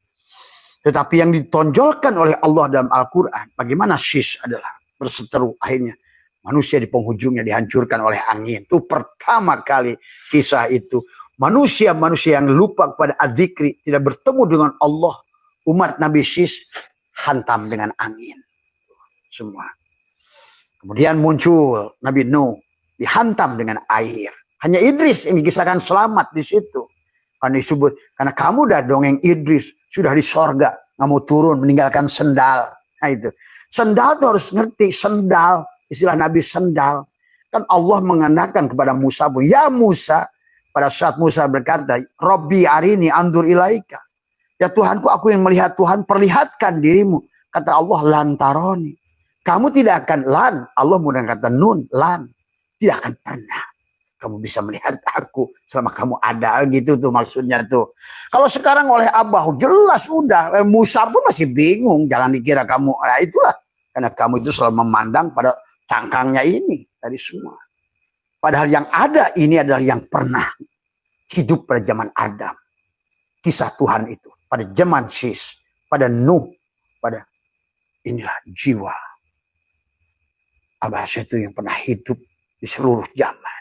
Tetapi yang ditonjolkan oleh Allah dalam Al-Quran, bagaimana Sis adalah berseteru, akhirnya manusia di penghujungnya dihancurkan oleh angin. Itu pertama kali kisah itu. Manusia-manusia yang lupa kepada adzikri, tidak bertemu dengan Allah, umat Nabi Sis hantam dengan angin. Semua. Kemudian muncul Nabi Nuh, dihantam dengan air. Hanya Idris yang dikisahkan selamat di situ. Karena disebut, karena kamu udah dongeng Idris, sudah di sorga, nggak mau turun, meninggalkan sendal. Nah itu, sendal tuh harus ngerti, sendal, istilah Nabi sendal. Kan Allah mengenakan kepada Musa, ya Musa, pada saat Musa berkata, Robbi arini andur ilaika. Ya Tuhanku, aku yang melihat Tuhan, perlihatkan dirimu. Kata Allah, lantaroni. Kamu tidak akan, Allah menggunakan kata nun, tidak akan pernah kamu bisa melihat aku selama kamu ada, gitu tuh maksudnya tuh. Kalau sekarang oleh Abah jelas udah, Musa pun masih bingung, jangan dikira kamu, nah itulah karena kamu itu selalu memandang pada cangkangnya ini tadi semua. Padahal yang ada ini adalah yang pernah hidup pada zaman Adam, kisah Tuhan itu, pada zaman Sis, pada Nuh, pada inilah jiwa Abah itu yang pernah hidup di seluruh zaman.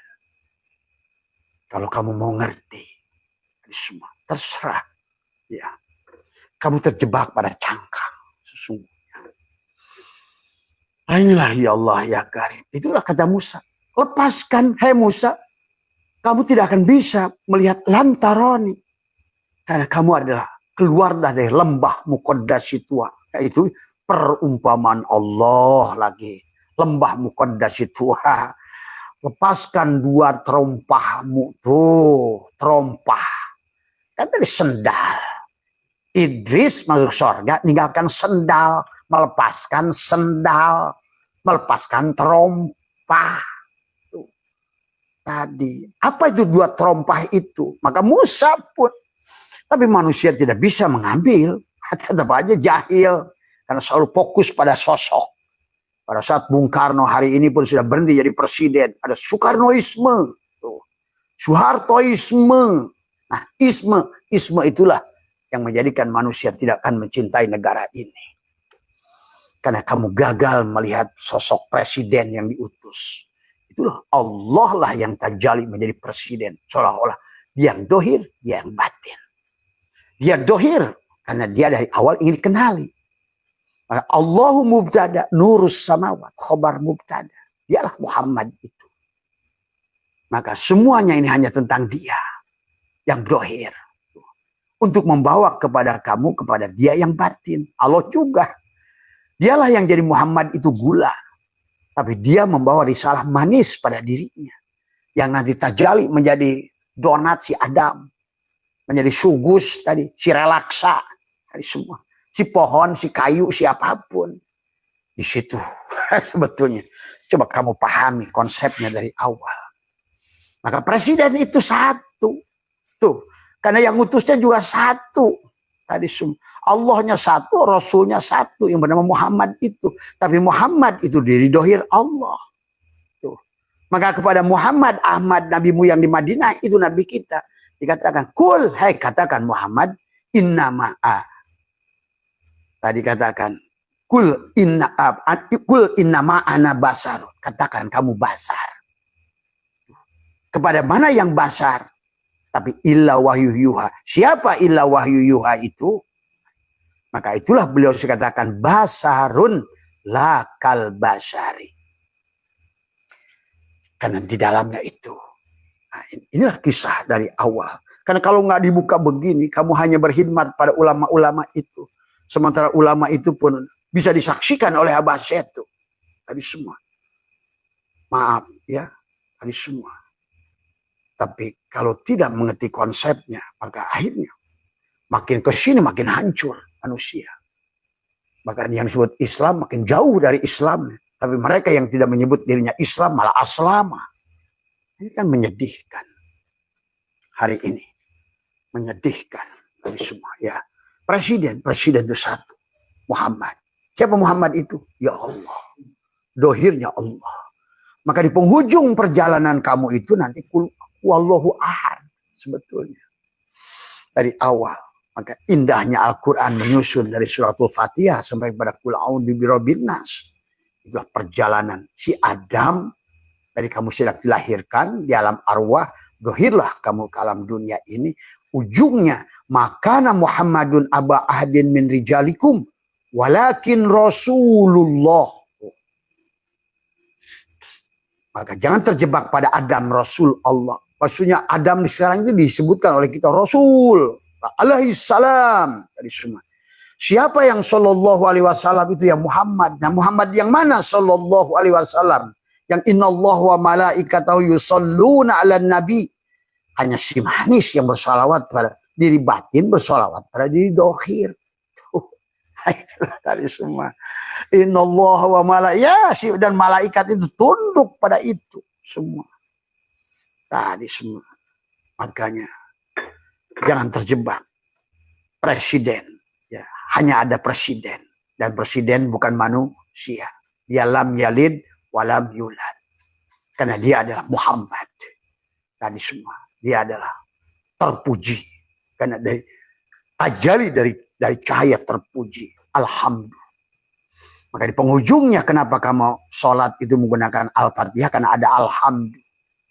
Kalau kamu mau ngerti, semua terserah. Ya, kamu terjebak pada cangkang sesungguhnya. Inilah ya Allah ya Karim. Itulah kata Musa. Lepaskan, hai Musa. Kamu tidak akan bisa melihat lantaroni. Karena kamu adalah keluar dari lembah muqaddasi tua. Yaitu perumpamaan Allah lagi. Lembah muqaddasi tua. Lepaskan dua terompahmu. Tuh, terompah. Kan tadi sendal. Idris masuk surga, ninggalkan sendal. Melepaskan sendal. Melepaskan terompah. Tuh. Tadi. Apa itu dua terompah itu? Maka Musa pun. Tapi manusia tidak bisa mengambil. Tetap aja jahil. Karena selalu fokus pada sosok. Pada saat Bung Karno hari ini pun sudah berhenti jadi presiden. Ada Soekarnoisme. Soehartoisme. Nah, isme itulah yang menjadikan manusia tidak akan mencintai negara ini. Karena kamu gagal melihat sosok presiden yang diutus. Itulah Allah lah yang tajali menjadi presiden. Seolah-olah dia yang dohir, dia yang batin. Dia dohir karena dia dari awal ingin dikenali. Maka Allahu mubtada, nurus samawat, khobar mubtada. Dialah Muhammad itu. Maka semuanya ini hanya tentang dia yang dohir. Untuk membawa kepada kamu, kepada dia yang batin. Allah juga. Dialah yang jadi Muhammad itu gula. Tapi dia membawa risalah manis pada dirinya. Yang nanti tajali menjadi donat si Adam. Menjadi sugus tadi, si relaksa. Tadi semua. Si pohon, si kayu, si apapun. Di situ sebetulnya. Coba kamu pahami konsepnya dari awal. Maka presiden itu satu. Tuh. Karena yang utusnya juga satu. Tadi semua. Allahnya satu, Rasulnya satu. Yang bernama Muhammad itu. Tapi Muhammad itu diri dohir Allah. Tuh. Maka kepada Muhammad, Ahmad, nabimu yang di Madinah, itu nabi kita. Dikatakan, kul, hai katakan Muhammad, innama'a. Tadi katakan, kul innama ana basar. Katakan kamu basar. Kepada mana yang basar? Tapi illa wahyu yuha. Siapa illa wahyu yuha itu? Maka itulah beliau dikatakan basarun lakal basari. Karena di dalamnya itu. Nah, inilah kisah dari awal. Karena kalau nggak dibuka begini, kamu hanya berkhidmat pada ulama-ulama itu. Sementara ulama itu pun bisa disaksikan oleh Abah Setu. Tadi semua. Maaf ya, tadi semua. Tapi kalau tidak mengerti konsepnya, maka akhirnya makin ke sini makin hancur manusia. Bahkan yang disebut Islam makin jauh dari Islam. Tapi mereka yang tidak menyebut dirinya Islam malah aslama. Ini kan menyedihkan. Hari ini. Menyedihkan dari semua. Ya. Presiden itu satu. Muhammad. Siapa Muhammad itu? Ya Allah. Dohirnya Allah. Maka di penghujung perjalanan kamu itu nanti wallahu ahad. Sebetulnya. Dari awal. Maka indahnya Al-Quran menyusun dari suratul Fatihah sampai pada Qul a'udzu birabbin nas. Itulah perjalanan si Adam dari kamu sedang dilahirkan di alam arwah, dohirlah kamu ke alam dunia ini. Ujungnya, makana Muhammadun aba ahadin min rijalikum, walakin Rasulullah. Maka jangan terjebak pada Adam Rasul Allah. Maksudnya Adam sekarang itu disebutkan oleh kita Rasul. Alaihi salam dari semua. Siapa yang sallallahu alaihi wasallam itu ya Muhammad. Nah Muhammad yang mana sallallahu alaihi wasallam? Yang innallaha wa malaikatahu yusalluna 'alan nabi. Hanya si manis yang bersalawat pada diri batin, bersalawat pada diri dohir. Itulah tadi semua. Innallaha wa malaikatahu dan malaikat itu tunduk pada itu semua. Tadi semua. Makanya jangan terjebak. Presiden. Ya, hanya ada presiden. Dan presiden bukan manusia. Dia lam yalid walam yulad. Karena dia adalah Muhammad. Tadi semua. Dia adalah terpuji. Karena dari tajali dari cahaya terpuji. Alhamdulillah. Maka di penghujungnya kenapa kamu sholat itu menggunakan Al-Fatihah? Karena ada alhamdulillah.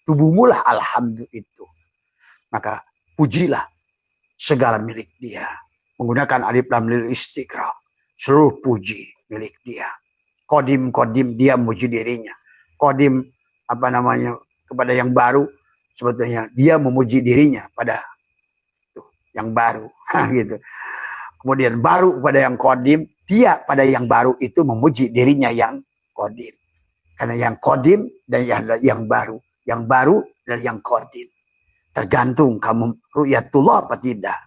Tubuhmu lah alhamdulillah itu. Maka pujilah segala milik dia. Menggunakan alif lam lil istiqra. Seluruh puji milik dia. Kodim dia memuji dirinya. Kodim kepada yang baru. Sebetulnya dia memuji dirinya pada yang baru. Gitu. Kemudian baru pada yang kodim. Dia pada yang baru itu memuji dirinya yang kodim. Karena yang kodim dan yang baru. Yang baru dan yang kodim. Tergantung kamu ru'yatullah apa tidak.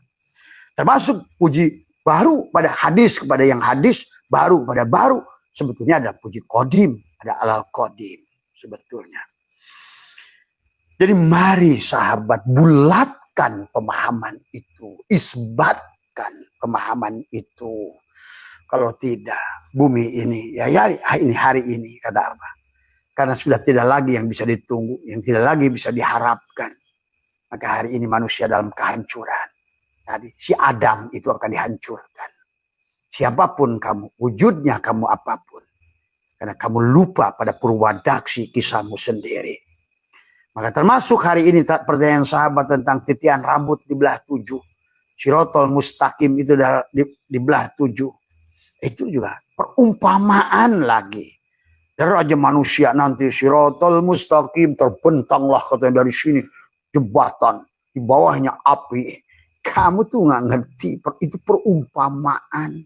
Termasuk puji baru pada hadis kepada yang hadis, baru pada baru. Sebetulnya ada puji kodim, ada alal kodim sebetulnya. Jadi mari sahabat bulatkan pemahaman itu. Isbatkan pemahaman itu. Kalau tidak, bumi ini, hari ini kata apa? Karena sudah tidak lagi yang bisa ditunggu, yang tidak lagi bisa diharapkan. Maka hari ini manusia dalam kehancuran. Tadi si Adam itu akan dihancurkan. Siapapun kamu, wujudnya kamu apapun. Karena kamu lupa pada purwadaksi kisahmu sendiri. Maka termasuk hari ini pertanyaan sahabat tentang titian rambut di belah 7. Sirotol mustaqim itu di belah 7. Itu juga perumpamaan lagi. Dari aja manusia nanti sirotol mustaqim terbentanglah katanya dari sini. Jembatan, di bawahnya api. Kamu tuh nggak ngerti, itu perumpamaan.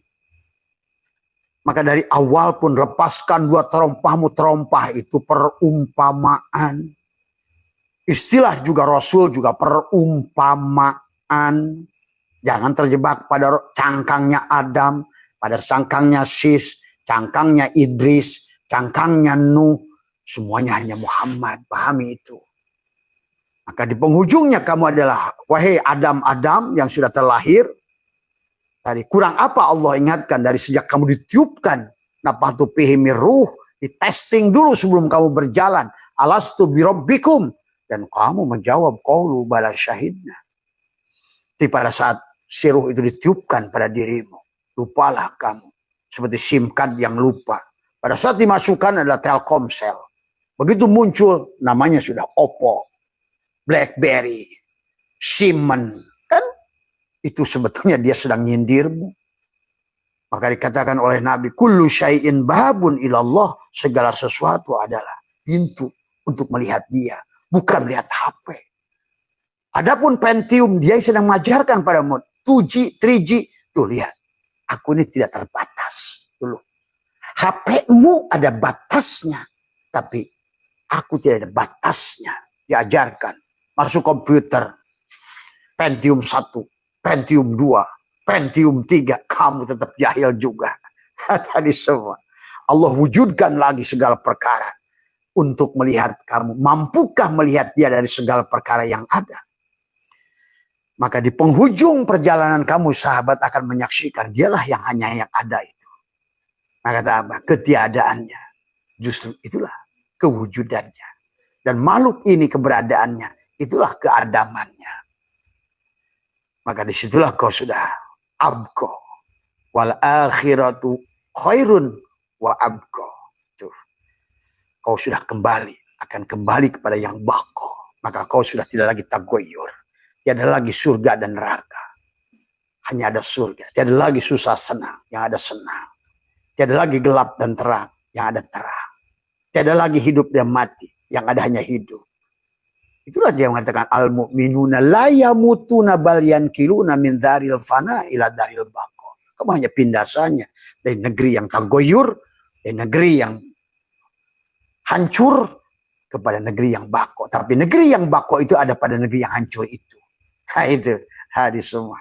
Maka dari awal pun lepaskan dua terompahmu, terompah itu perumpamaan. Istilah juga Rasul juga perumpamaan. Jangan terjebak pada cangkangnya Adam, pada cangkangnya Sis, cangkangnya Idris, cangkangnya Nuh. Semuanya hanya Muhammad, pahami itu. Maka di penghujungnya kamu adalah, wahai Adam yang sudah terlahir. Tadi kurang apa Allah ingatkan dari sejak kamu ditiupkan. Nafakhtu fihi mir ruh. Di testing dulu sebelum kamu berjalan. Alastu birabbikum. Dan kamu menjawab, qaulu bala syahidna. Tapi pada saat si ruh itu ditiupkan pada dirimu. Lupalah kamu. Seperti SIM card yang lupa. Pada saat dimasukkan adalah Telkomsel. Begitu muncul namanya sudah Oppo. BlackBerry, Siemens, kan itu sebetulnya dia sedang nyindirmu. Maka dikatakan oleh Nabi, kullu syai'in babun ilallah, segala sesuatu adalah pintu untuk melihat dia, bukan melihat HP. Adapun Pentium, dia sedang mengajarkan padamu 2G, 3G. Tuh lihat, aku ini tidak terbatas. Dulu, HP-mu ada batasnya, tapi aku tidak ada batasnya. Diajarkan, masuk komputer, Pentium 1, Pentium 2, Pentium 3, kamu tetap jahil juga. Tadi semua. Allah wujudkan lagi segala perkara untuk melihat kamu. Mampukah melihat dia dari segala perkara yang ada? Maka di penghujung perjalanan kamu, sahabat akan menyaksikan dialah yang hanya yang ada itu. Maka kata apa? Ketiadaannya. Justru itulah kewujudannya. Dan makhluk ini keberadaannya. Itulah keadamannya. Maka disitulah kau sudah abqa. Wal akhiratu khairun wa abqa. Tuh. Kau sudah akan kembali kepada yang baqa. Maka kau sudah tidak lagi tagoyur. Tiada lagi surga dan neraka. Hanya ada surga. Tiada lagi susah senang. Yang ada senang. Tiada lagi gelap dan terang. Yang ada terang. Tiada lagi hidup dan mati. Yang ada hanya hidup. Itulah dia mengatakan al-mu'minuna la yamutuna bal yankiluna min daril fana ila daril baqa. Kamu hanya pindah saja dari negeri yang tagoyur, dari negeri yang hancur kepada negeri yang bako. Tapi negeri yang bako itu ada pada negeri yang hancur itu. Nah itu hadis semua.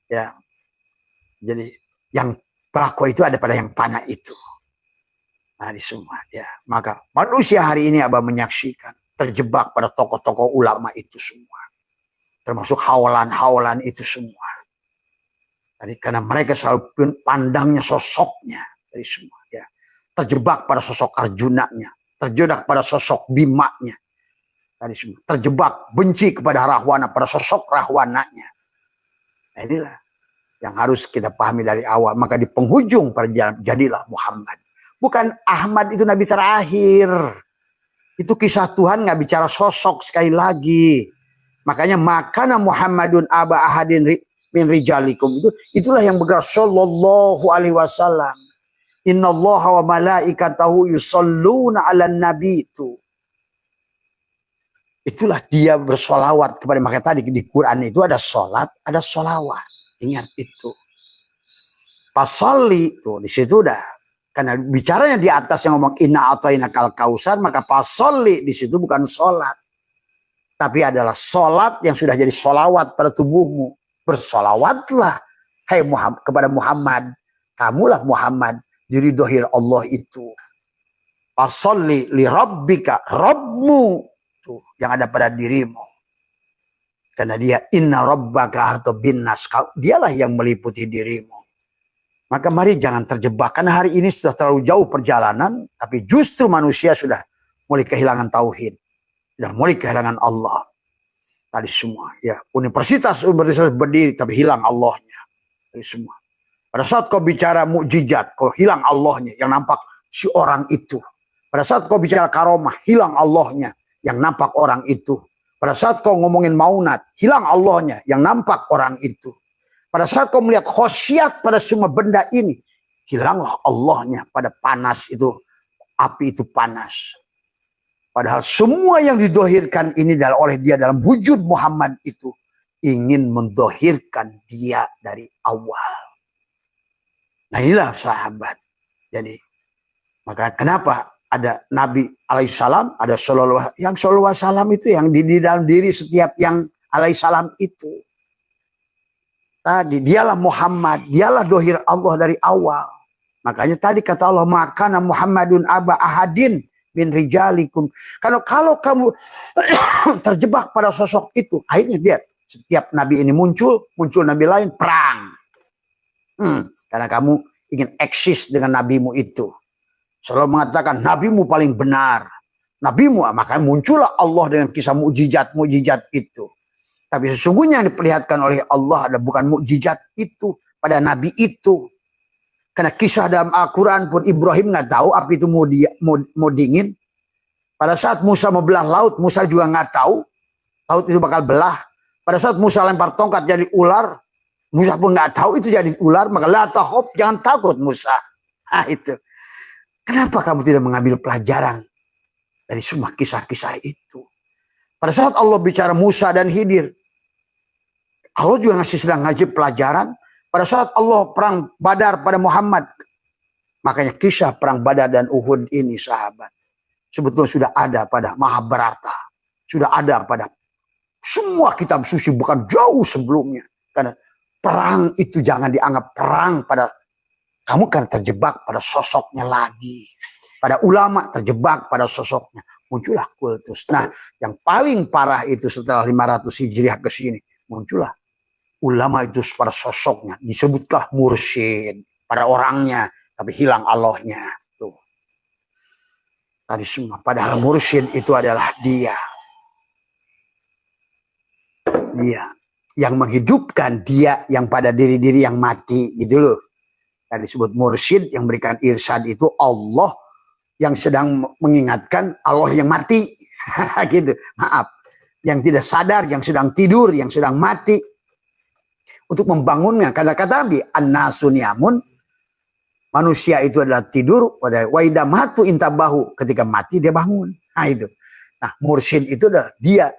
Ya. Jadi yang bako itu ada pada yang fana itu. Hadis semua. Ya. Maka manusia hari ini abah menyaksikan terjebak pada tokoh-tokoh ulama itu semua. Termasuk hawalan-hawalan itu semua. Tadi karena mereka selalu pandangnya sosoknya dari semua. Ya. Terjebak pada sosok Arjunanya. Terjebak pada sosok Bimanya. Tadi semua. Terjebak benci kepada Rahwana pada sosok Rahwananya. Nah inilah yang harus kita pahami dari awal. Maka di penghujung perjalanan jadilah Muhammad. Bukan Ahmad itu nabi terakhir. Itu kisah Tuhan nggak bicara sosok sekali lagi. Makanya makana Muhammadun aba ahadin min rijalikum itulah yang bergerak sallallahu alaihi wasallam. Innallaha wa malaikatahu yusholluna 'alan nabi itu. Itulah dia bersolawat kepada, maka tadi di Quran itu ada sholat, ada solawat. Ingat itu. Pasalli tuh di situ udah. Karena bicaranya di atas yang ngomong inna ataina kal kausar, maka pasalli di situ bukan sholat. Tapi adalah sholat yang sudah jadi solawat pada tubuhmu. Bersolawatlah hai Muhammad, kepada Muhammad. Kamulah Muhammad, diridhoi Allah itu. Pasalli li rabbika, Rabbmu. Tuh, yang ada pada dirimu. Karena dia inna rabbaka atau binnas, dialah yang meliputi dirimu. Maka mari jangan terjebak, karena hari ini sudah terlalu jauh perjalanan, tapi justru manusia sudah mulai kehilangan tauhid, sudah mulai kehilangan Allah. Tadi semua, ya universitas berdiri tapi hilang Allahnya. Tadi semua. Pada saat kau bicara mukjizat, kau hilang Allahnya, yang nampak si orang itu. Pada saat kau bicara karomah, hilang Allahnya, yang nampak orang itu. Pada saat kau ngomongin maunat, hilang Allahnya, yang nampak orang itu. Pada saat kau melihat khosyat pada semua benda ini, hilanglah Allahnya pada panas itu, api itu panas. Padahal semua yang didohirkan ini oleh dia dalam wujud Muhammad itu, ingin mendohirkan dia dari awal. Nah inilah sahabat. Jadi, maka kenapa ada Nabi alaihissalam, ada sallallahu, yang sallallahu salam itu yang di dalam diri setiap yang alaihissalam itu. Tadi dialah Muhammad, dialah dohir Allah dari awal. Makanya tadi kata Allah, makana Muhammadun aba ahadin min rijalikum. Kalau kamu terjebak pada sosok itu, akhirnya dia setiap nabi ini muncul nabi lain, perang. Karena kamu ingin eksis dengan nabimu itu. Selalu mengatakan nabimu paling benar. Nabimu, makanya muncullah Allah dengan kisah mukjizat itu. Tapi sesungguhnya yang diperlihatkan oleh Allah adalah bukan mukjizat itu pada nabi itu. Karena kisah dalam Al-Quran pun Ibrahim nggak tahu api itu mau dingin. Pada saat Musa mau belah laut, Musa juga nggak tahu laut itu bakal belah. Pada saat Musa lempar tongkat jadi ular, Musa pun nggak tahu itu jadi ular. Maka la takhaf, jangan takut Musa. Nah itu. Kenapa kamu tidak mengambil pelajaran dari semua kisah-kisah itu? Pada saat Allah bicara Musa dan Khidir, Allah juga sedang ngasih pelajaran. Pada saat Allah perang Badar pada Muhammad, makanya kisah perang Badar dan Uhud ini sahabat, sebetulnya sudah ada pada Mahabharata, sudah ada pada semua kitab suci, bukan jauh sebelumnya. Karena perang itu jangan dianggap perang pada kamu, kan terjebak pada sosoknya lagi. Pada ulama terjebak pada sosoknya. Muncullah kultus. Nah, yang paling parah itu setelah 500 Hijriah ke sini, muncullah ulama itu pada sosoknya. Disebutlah mursyid pada orangnya, tapi hilang Allahnya. Tuh. Tadi semua. Padahal mursyid itu adalah dia. Dia yang menghidupkan, dia yang pada diri-diri yang mati, gitu loh. Tadi disebut mursyid, yang berikan irsyad itu Allah yang sedang mengingatkan, Allah yang mati. Gitu. Maaf. Yang tidak sadar, yang sedang tidur, yang sedang mati. Untuk membangunnya. Kata-kata Nabi, an-nasu niyamun, manusia itu adalah tidur, wa idza matu intabahu, ketika mati dia bangun. Nah itu. Nah, mursyid itu adalah dia.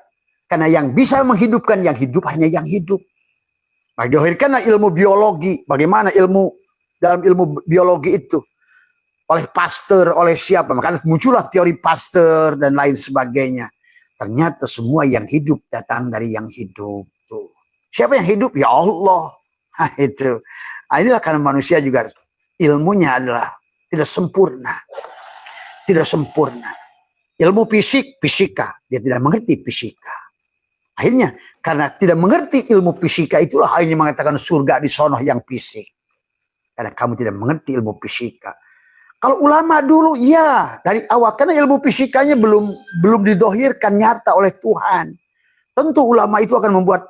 Karena yang bisa menghidupkan yang hidup hanya yang hidup. Maka diohirkanlah ilmu biologi. Bagaimana ilmu dalam ilmu biologi itu? Oleh Pasteur, oleh siapa? Maka muncullah teori Pasteur dan lain sebagainya. Ternyata semua yang hidup datang dari yang hidup. Tuh. Siapa yang hidup? Ya Allah. Nah, itu. Nah, inilah karena manusia juga ilmunya adalah tidak sempurna. Tidak sempurna. Ilmu fisik, fisika. Dia tidak mengerti fisika. Akhirnya, karena tidak mengerti ilmu fisika, itulah akhirnya mengatakan surga di sono yang fisik. Karena kamu tidak mengerti ilmu fisika. Kalau ulama dulu, ya dari awal, karena ilmu fisikanya belum didohirkan nyata oleh Tuhan. Tentu ulama itu akan membuat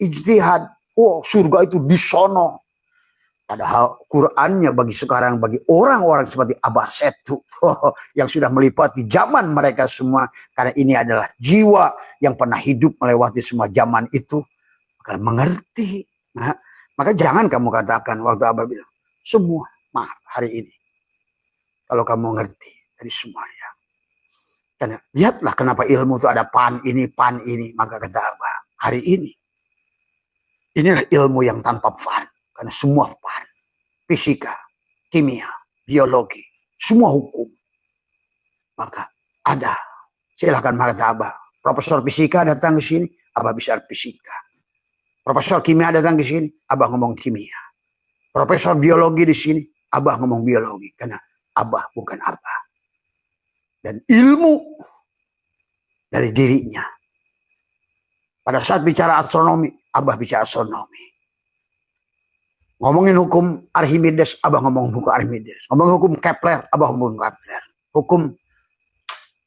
ijtihad. Oh, surga itu di sono. Padahal Qur'annya bagi sekarang, bagi orang-orang seperti Abah Setu, yang sudah melipati zaman mereka semua. Karena ini adalah jiwa yang pernah hidup melewati semua zaman itu. Akan mengerti. Nah, maka jangan kamu katakan waktu Abah bilang, semua maaf hari ini. Kalau kamu ngerti dari semuanya. Karena lihatlah kenapa ilmu itu ada pan ini. Maka kata Abah, hari ini. Inilah ilmu yang tanpa pan. Karena semua pan. Fisika, kimia, biologi, semua hukum. Maka ada. Silakan kata Abah. Profesor fisika datang ke sini, Abah bisa fisika. Profesor kimia datang ke sini, Abah ngomong kimia. Profesor biologi di sini, Abah ngomong biologi. Karena Abah bukan Abah. Dan ilmu dari dirinya. Pada saat bicara astronomi, Abah bicara astronomi. Ngomongin hukum Archimedes, Abah ngomong hukum Archimedes. Ngomong hukum Kepler, Abah ngomong Kepler. Hukum,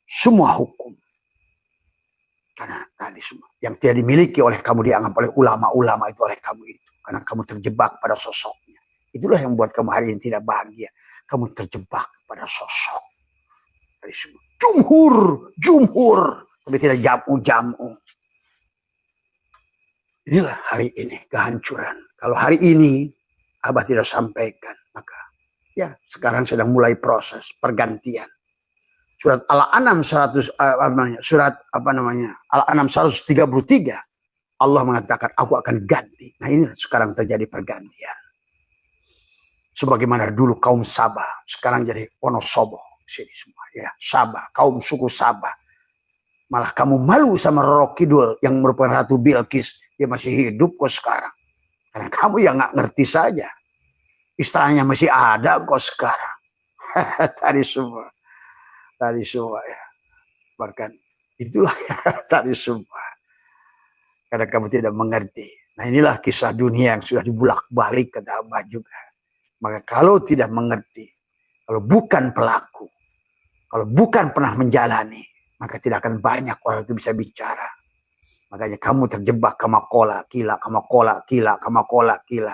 semua hukum. Karena tadi semua. Yang tidak dimiliki oleh kamu dianggap oleh ulama-ulama itu oleh kamu itu. Karena kamu terjebak pada sosoknya. Itulah yang membuat kamu hari ini tidak bahagia. Kamu terjebak pada sosok. Dari semua. Jumhur. Tapi tidak jamu. Inilah hari ini kehancuran. Kalau hari ini Abah tidak sampaikan, maka ya sekarang sedang mulai proses pergantian. Surat Al-An'am 133 Allah mengatakan aku akan ganti. Nah ini sekarang terjadi pergantian. Sebagaimana dulu kaum Sabah, sekarang jadi Wonosobo. Sini semua ya, Sabah, kaum suku Sabah. Malah kamu malu sama Roro Kidul yang merupakan Ratu Bilqis, dia masih hidup kok sekarang. Karena kamu yang nggak ngerti saja. Istilahnya masih ada kok sekarang. Tadi semua ya. Bahkan itulah ya, tadi semua. Karena kamu tidak mengerti. Nah inilah kisah dunia yang sudah dibulak-balik kata Abah juga. Maka kalau tidak mengerti, kalau bukan pelaku, kalau bukan pernah menjalani, maka tidak akan banyak orang itu bisa bicara. Makanya kamu terjebak kamakola, kila, kamakola, kila, kamakola, kila.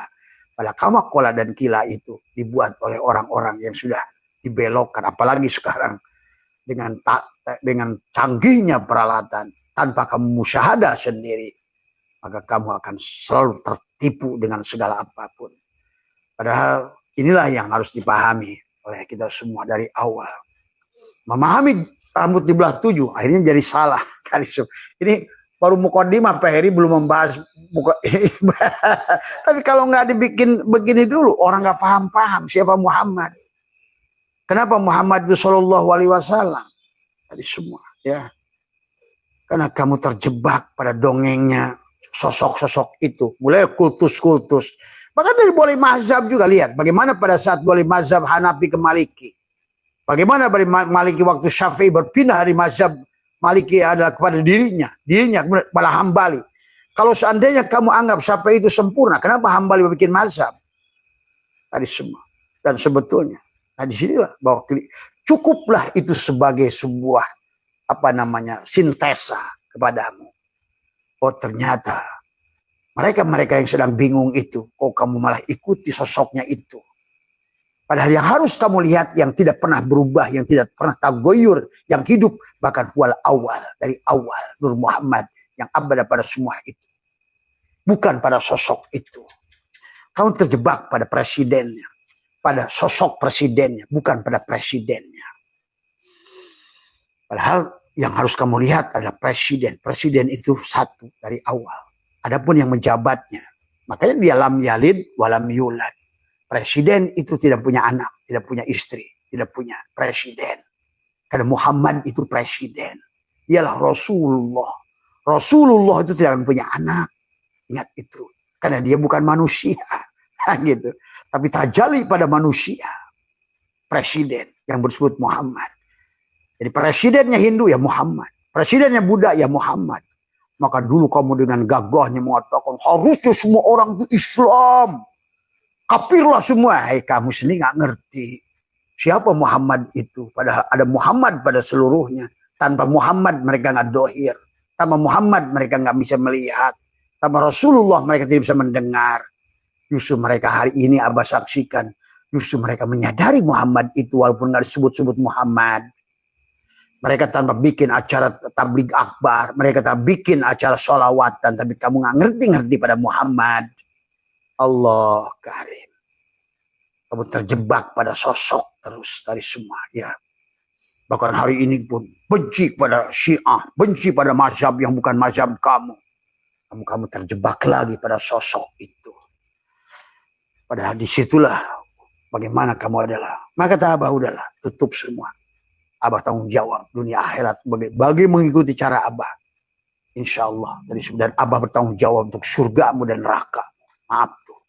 Padahal kamakola dan kila itu dibuat oleh orang-orang yang sudah dibelokkan. Apalagi sekarang dengan canggihnya peralatan, tanpa kamu musyahadah sendiri, maka kamu akan selalu tertipu dengan segala apapun. Padahal inilah yang harus dipahami oleh kita semua dari awal. Memahami rambut dibelah 7, akhirnya jadi salah. Ini baru mukadimah, Pak Heri belum membahas tapi kalau nggak dibikin begini dulu, orang nggak paham siapa Muhammad. Kenapa Muhammad itu Shallallahu Alaihi Wasallam? Tadi semua, ya. Karena kamu terjebak pada dongengnya sosok-sosok itu, mulai kultus-kultus. Bahkan dari boleh mazhab juga, lihat bagaimana pada saat boleh mazhab Hanafi ke Maliki. Bagaimana dari Maliki waktu Syafi'i berpindah dari mazhab Maliki adalah kepada dirinya kepada Hambali. Kalau seandainya kamu anggap Syafi'i itu sempurna, kenapa Hambali bikin mazhab? Tadi semua. Dan sebetulnya, nah disinilah bahwa cukuplah itu sebagai sebuah sintesa kepadamu. Oh ternyata mereka yang sedang bingung itu, oh kamu malah ikuti sosoknya itu. Padahal yang harus kamu lihat yang tidak pernah berubah, yang tidak pernah tagoyur, yang hidup bahkan wal awal, dari awal Nur Muhammad yang abada pada semua itu. Bukan pada sosok itu. Kamu terjebak pada presidennya, pada sosok presidennya, bukan pada presidennya. Padahal yang harus kamu lihat adalah presiden. Presiden itu satu dari awal. Adapun yang menjabatnya, makanya dia lam yalid walam yulad. Presiden itu tidak punya anak, tidak punya istri, tidak punya presiden. Karena Muhammad itu presiden. Dialah Rasulullah. Rasulullah itu tidak punya anak. Ingat itu. Karena dia bukan manusia. Gitu. Tapi tajalli pada manusia. Presiden yang disebut Muhammad. Jadi presidennya Hindu ya Muhammad. Presidennya Buddha ya Muhammad. Maka dulu kamu dengan gagahnya mengatakan harusnya semua orang itu Islam. Kafirlah semua. Hai kamu sendiri nggak ngerti. Siapa Muhammad itu? Padahal ada Muhammad pada seluruhnya. Tanpa Muhammad mereka nggak dohir. Tanpa Muhammad mereka nggak bisa melihat. Tanpa Rasulullah mereka tidak bisa mendengar. Justru mereka hari ini Abah saksikan. Justru mereka menyadari Muhammad itu walaupun nggak disebut-sebut Muhammad. Mereka tanpa bikin acara tabligh akbar. Mereka tak bikin acara sholawatan. Tapi kamu nggak ngerti-ngerti pada Muhammad. Allah karim. Kamu terjebak pada sosok terus dari semua. Ya. Bahkan hari ini pun benci pada Syiah. Benci pada mazhab yang bukan mazhab kamu. Kamu terjebak lagi pada sosok itu. Padahal disitulah bagaimana kamu adalah. Maka kata Abah udahlah. Tutup semua. Abah tanggung jawab dunia akhirat bagi mengikuti cara Abah. Insya Allah. Dan Abah bertanggung jawab untuk surgamu dan neraka. Maaf tuh.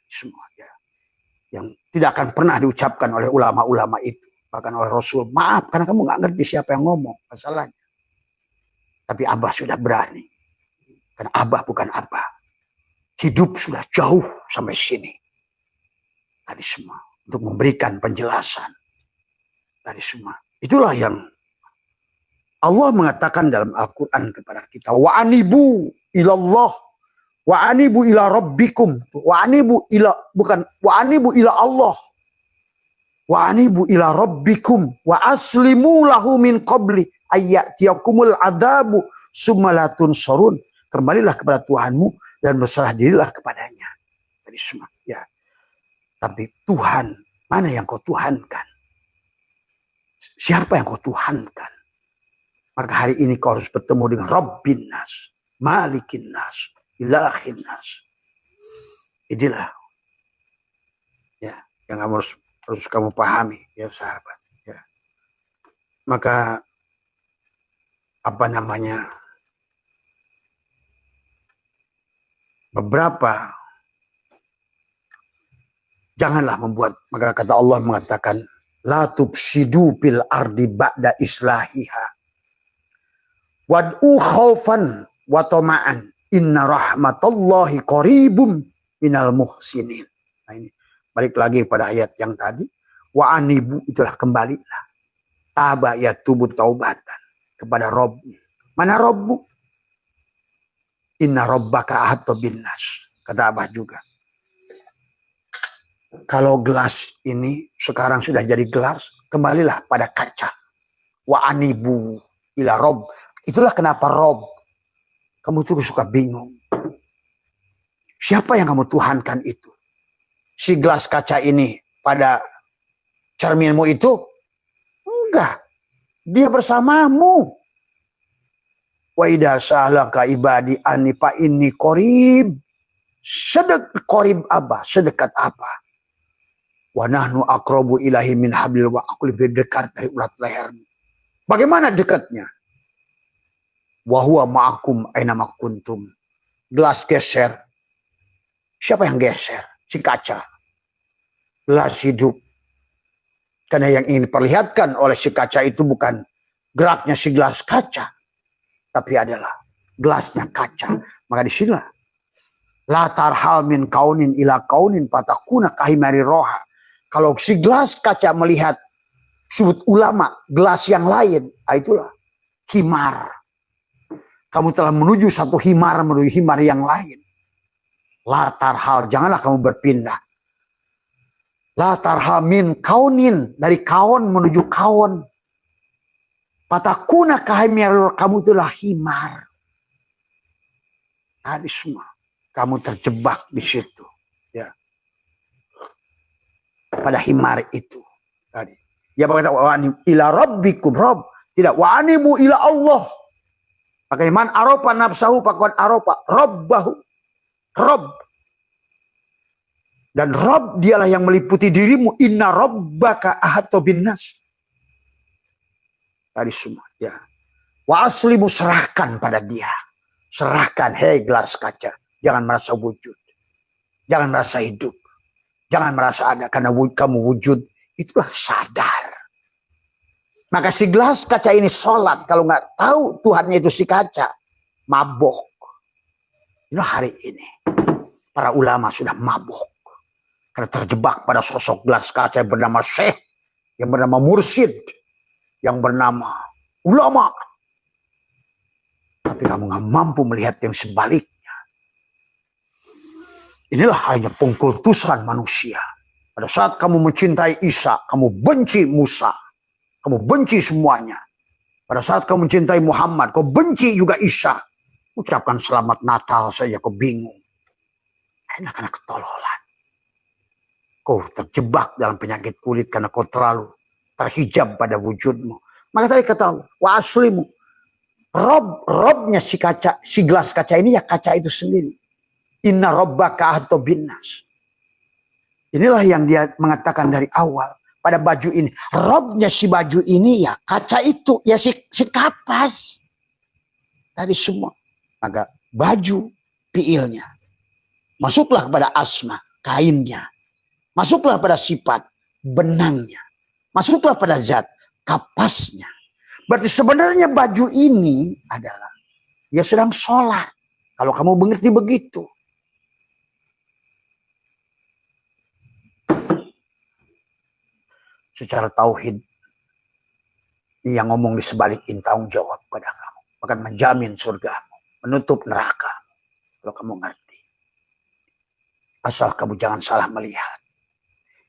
Semua ya. Yang tidak akan pernah diucapkan oleh ulama-ulama itu. Bahkan oleh Rasul. Maaf karena kamu nggak ngerti siapa yang ngomong. Masalahnya. Tapi Abah sudah berani. Karena Abah bukan Abah. Hidup sudah jauh sampai sini. Tadi semua. Untuk memberikan penjelasan. Tadi semua. Itulah yang Allah mengatakan dalam Al-Quran kepada kita. Wa anibu ilallah. Wa anibu ila rabbikum. Wa anibu ila, bukan. Wa anibu ila Allah. Wa anibu ila rabbikum. Wa aslimu lahu min qabli. Ayyatiyakumul adabu. Summalatun sorun. Kembalilah kepada Tuhanmu. Dan berserah dirilah kepadanya. Tadi semua. Ya. Tapi Tuhan. Mana yang kau Tuhankan? Siapa yang kau Tuhankan? Maka hari ini kau harus bertemu dengan Rabbin Nas, Malikin Nas, Ilahin Nas. Inilah ya, yang harus kamu pahami ya sahabat. Ya. Maka beberapa janganlah membuat, maka kata Allah mengatakan la tufsidu fil ardi ba'da islahiha wad'u khaufan wa tama'an inna rahmatallahi qaribum minal muhsinin. Nah ini balik lagi pada ayat yang tadi wa anibu, itulah kembalilah taba yatubu taubatan kepada Rabb. Mana Rabbu? Inna rabbaka ahatta bin nas. Kata Abah juga. Kalau gelas ini sekarang sudah jadi gelas, kembalilah pada kaca. Wa anibu ila Rabb. Itulah kenapa Rabb. Kamu tuh suka bingung. Siapa yang kamu Tuhankan itu? Si gelas kaca ini pada cerminmu itu? Enggak. Dia bersamamu. Wa idza sa'alaka ibadi anni fa inni qarib. Qarib apa? Sedekat apa? Wa nahnu aqrabu ilahi min hablil wa aku lebih dekat dari ulat lehermu. Bagaimana dekatnya? Wa huwa ma'akum aina ma kuntum. Gelas geser. Siapa yang geser? Si kaca. Gelas hidup. Karena yang ingin diperlihatkan oleh si kaca itu bukan geraknya si gelas kaca, tapi adalah gelasnya kaca. Maka disinilah la tarhal min kaunin ila kaunin patakuna kahimari roha. Kalau si gelas kaca melihat sebut ulama gelas yang lain, itulah himar. Kamu telah menuju satu himar menuju himar yang lain. La tarhal, janganlah kamu berpindah. La tarhal min kaunin, dari kaon menuju kaon. Patakuna kahimari, kamu itulah himar. Tadi semua kamu terjebak di situ, ya. Pada himar itu tadi. Ya berkata wa ila rabbikum rabb, tidak wa animu ila Allah. Bagaimana aropa nafsahu pakwan aropa rabbahu, rabb. Dan rabb dialah yang meliputi dirimu. Inna rabbaka ahata binnas. Tadi semua, ya. Wa aslimu, serahkan pada dia. Serahkan, hei gelas kaca. Jangan merasa wujud. Jangan merasa hidup. Jangan merasa ada, karena kamu wujud. Itulah sadar. Maka si gelas kaca ini sholat. Kalau nggak tahu Tuhannya itu si kaca, mabok. Ini hari ini. Para ulama sudah mabok. Karena terjebak pada sosok gelas kaca yang bernama Syekh. Yang bernama Mursyid. Yang bernama ulama. Tapi kamu nggak mampu melihat yang sebaliknya. Inilah hanya pengkultusan manusia. Pada saat kamu mencintai Isa, kamu benci Musa. Kamu benci semuanya. Pada saat kamu mencintai Muhammad, kau benci juga Isa. Ucapkan selamat Natal saja kau bingung. Karena ketololan. Kau terjebak dalam penyakit kulit karena kau terlalu terhijab pada wujudmu. Maka tadi kata wa aslimu. Robnya si kaca, si gelas kaca ini ya kaca itu sendiri. Inna rabbaka ahata binnas. Inilah yang dia mengatakan dari awal. Pada baju ini. Robnya si baju ini ya kaca itu. Ya si kapas. Tadi semua. Maka baju piilnya. Masuklah kepada asma. Kainnya. Masuklah pada sifat. Benangnya. Masuklah pada zat. Kapasnya. Berarti sebenarnya baju ini adalah. Dia sedang sholat. Kalau kamu mengerti begitu. Secara tauhid, yang ngomong di sebalik ini tanggung jawab pada kamu. Akan menjamin surgamu, menutup nerakamu. Kalau kamu ngerti. Asal kamu jangan salah melihat.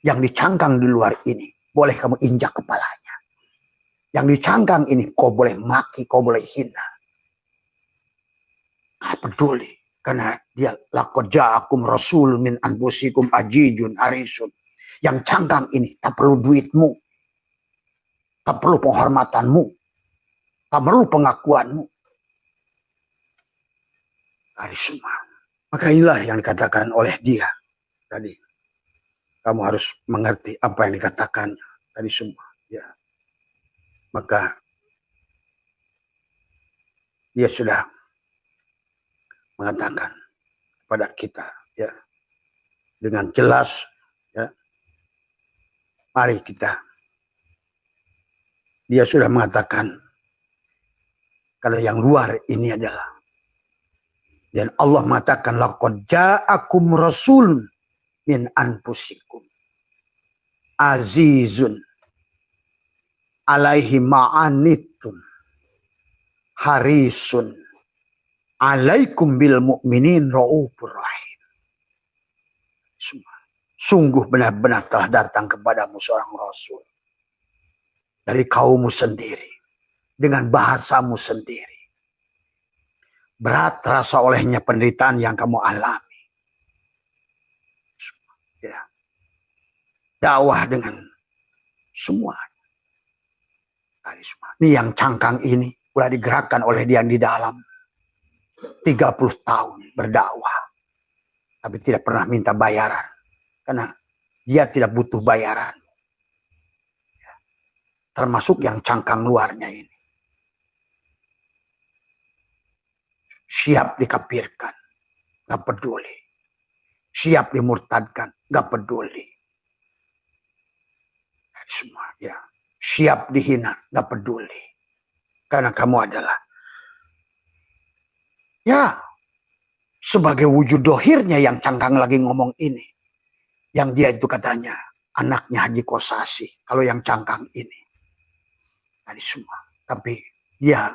Yang dicangkang di luar ini, boleh kamu injak kepalanya. Yang dicangkang ini, kau boleh maki, kau boleh hina. Nggak peduli. Karena dia, laqad ja'akum rasulun min anfusikum ajijun harisun. Yang cangkang ini tak perlu duitmu. Tak perlu penghormatanmu. Tak perlu pengakuanmu. Dari semua. Maka inilah yang dikatakan oleh dia. Tadi. Kamu harus mengerti apa yang dikatakan tadi semua. Ya. Maka dia sudah mengatakan kepada kita. Ya. Dengan jelas. Ya. Mari kita. Dia sudah mengatakan. Kalau yang luar ini adalah. Dan Allah mengatakan. Laqad ja'akum rasulun min anfusikum. Azizun. Alaihi ma'anittum. Harisun. Alaikum bil mu'minin ra'ufur rahim. Sungguh benar-benar telah datang kepadamu seorang rasul. Dari kaummu sendiri. Dengan bahasamu sendiri. Berat rasa olehnya penderitaan yang kamu alami. Ya. Dakwah dengan semua. Karisma. Ini yang cangkang ini udah digerakkan oleh dia di dalam 30 tahun berdakwah. Tapi tidak pernah minta bayaran. Karena dia tidak butuh bayaran. Termasuk yang cangkang luarnya ini. Siap dikafirkan. Gak peduli. Siap dimurtadkan. Gak peduli. Semua ya. Siap dihina. Gak peduli. Karena kamu adalah. Ya. Sebagai wujud dohirnya yang cangkang lagi ngomong ini. Yang dia itu katanya. Anaknya Haji Kosasi. Kalau yang cangkang ini. Tadi semua. Tapi dia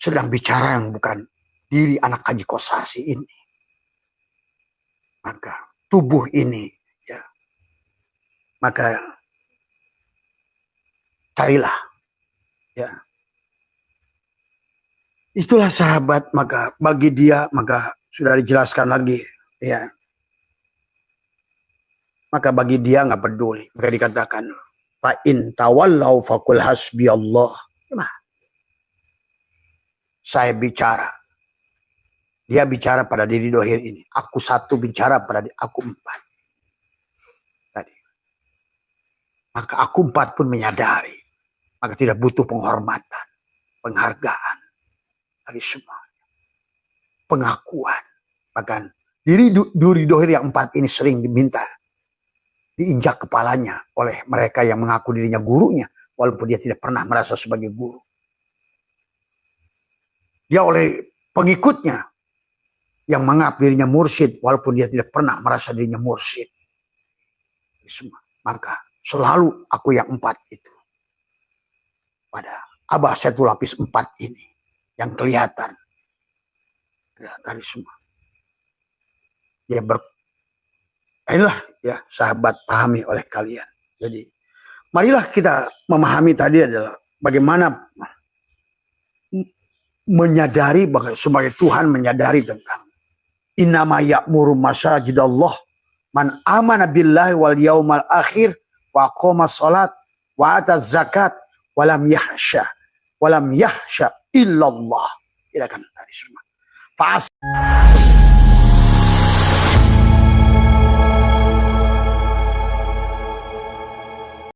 sedang bicara yang bukan diri anak Haji Kosasi ini. Maka tubuh ini. Ya. Maka carilah. Ya. Itulah sahabat. Maka bagi dia. Maka sudah dijelaskan lagi. Ya. Maka bagi dia nggak peduli. Maka dikatakan. Fa'in tawallau faqul hasbi Allah. Saya bicara. Dia bicara pada diri dohir ini. Aku satu bicara pada diri. Aku empat. Tadi. Maka aku empat pun menyadari. Maka tidak butuh penghormatan. Penghargaan. Tadi semua. Pengakuan. Bahkan diri dohir yang empat ini sering diminta. Diinjak kepalanya oleh mereka yang mengaku dirinya gurunya. Walaupun dia tidak pernah merasa sebagai guru. Dia oleh pengikutnya. Yang mengaku dirinya mursyid. Walaupun dia tidak pernah merasa dirinya mursyid. Maka selalu aku yang empat itu. Pada Abah Setu lapis empat ini. Yang kelihatan. Tadi semua. Dia inilah ya sahabat pahami oleh kalian. Jadi marilah kita memahami tadi adalah bagaimana menyadari sebagai Tuhan menyadari tentang innama ya'muru masajidallah man amana billahi wal yaumal akhir wa aqama salat wa ata zakat wa lam yahsha illallah. Tidak kan tadi semua.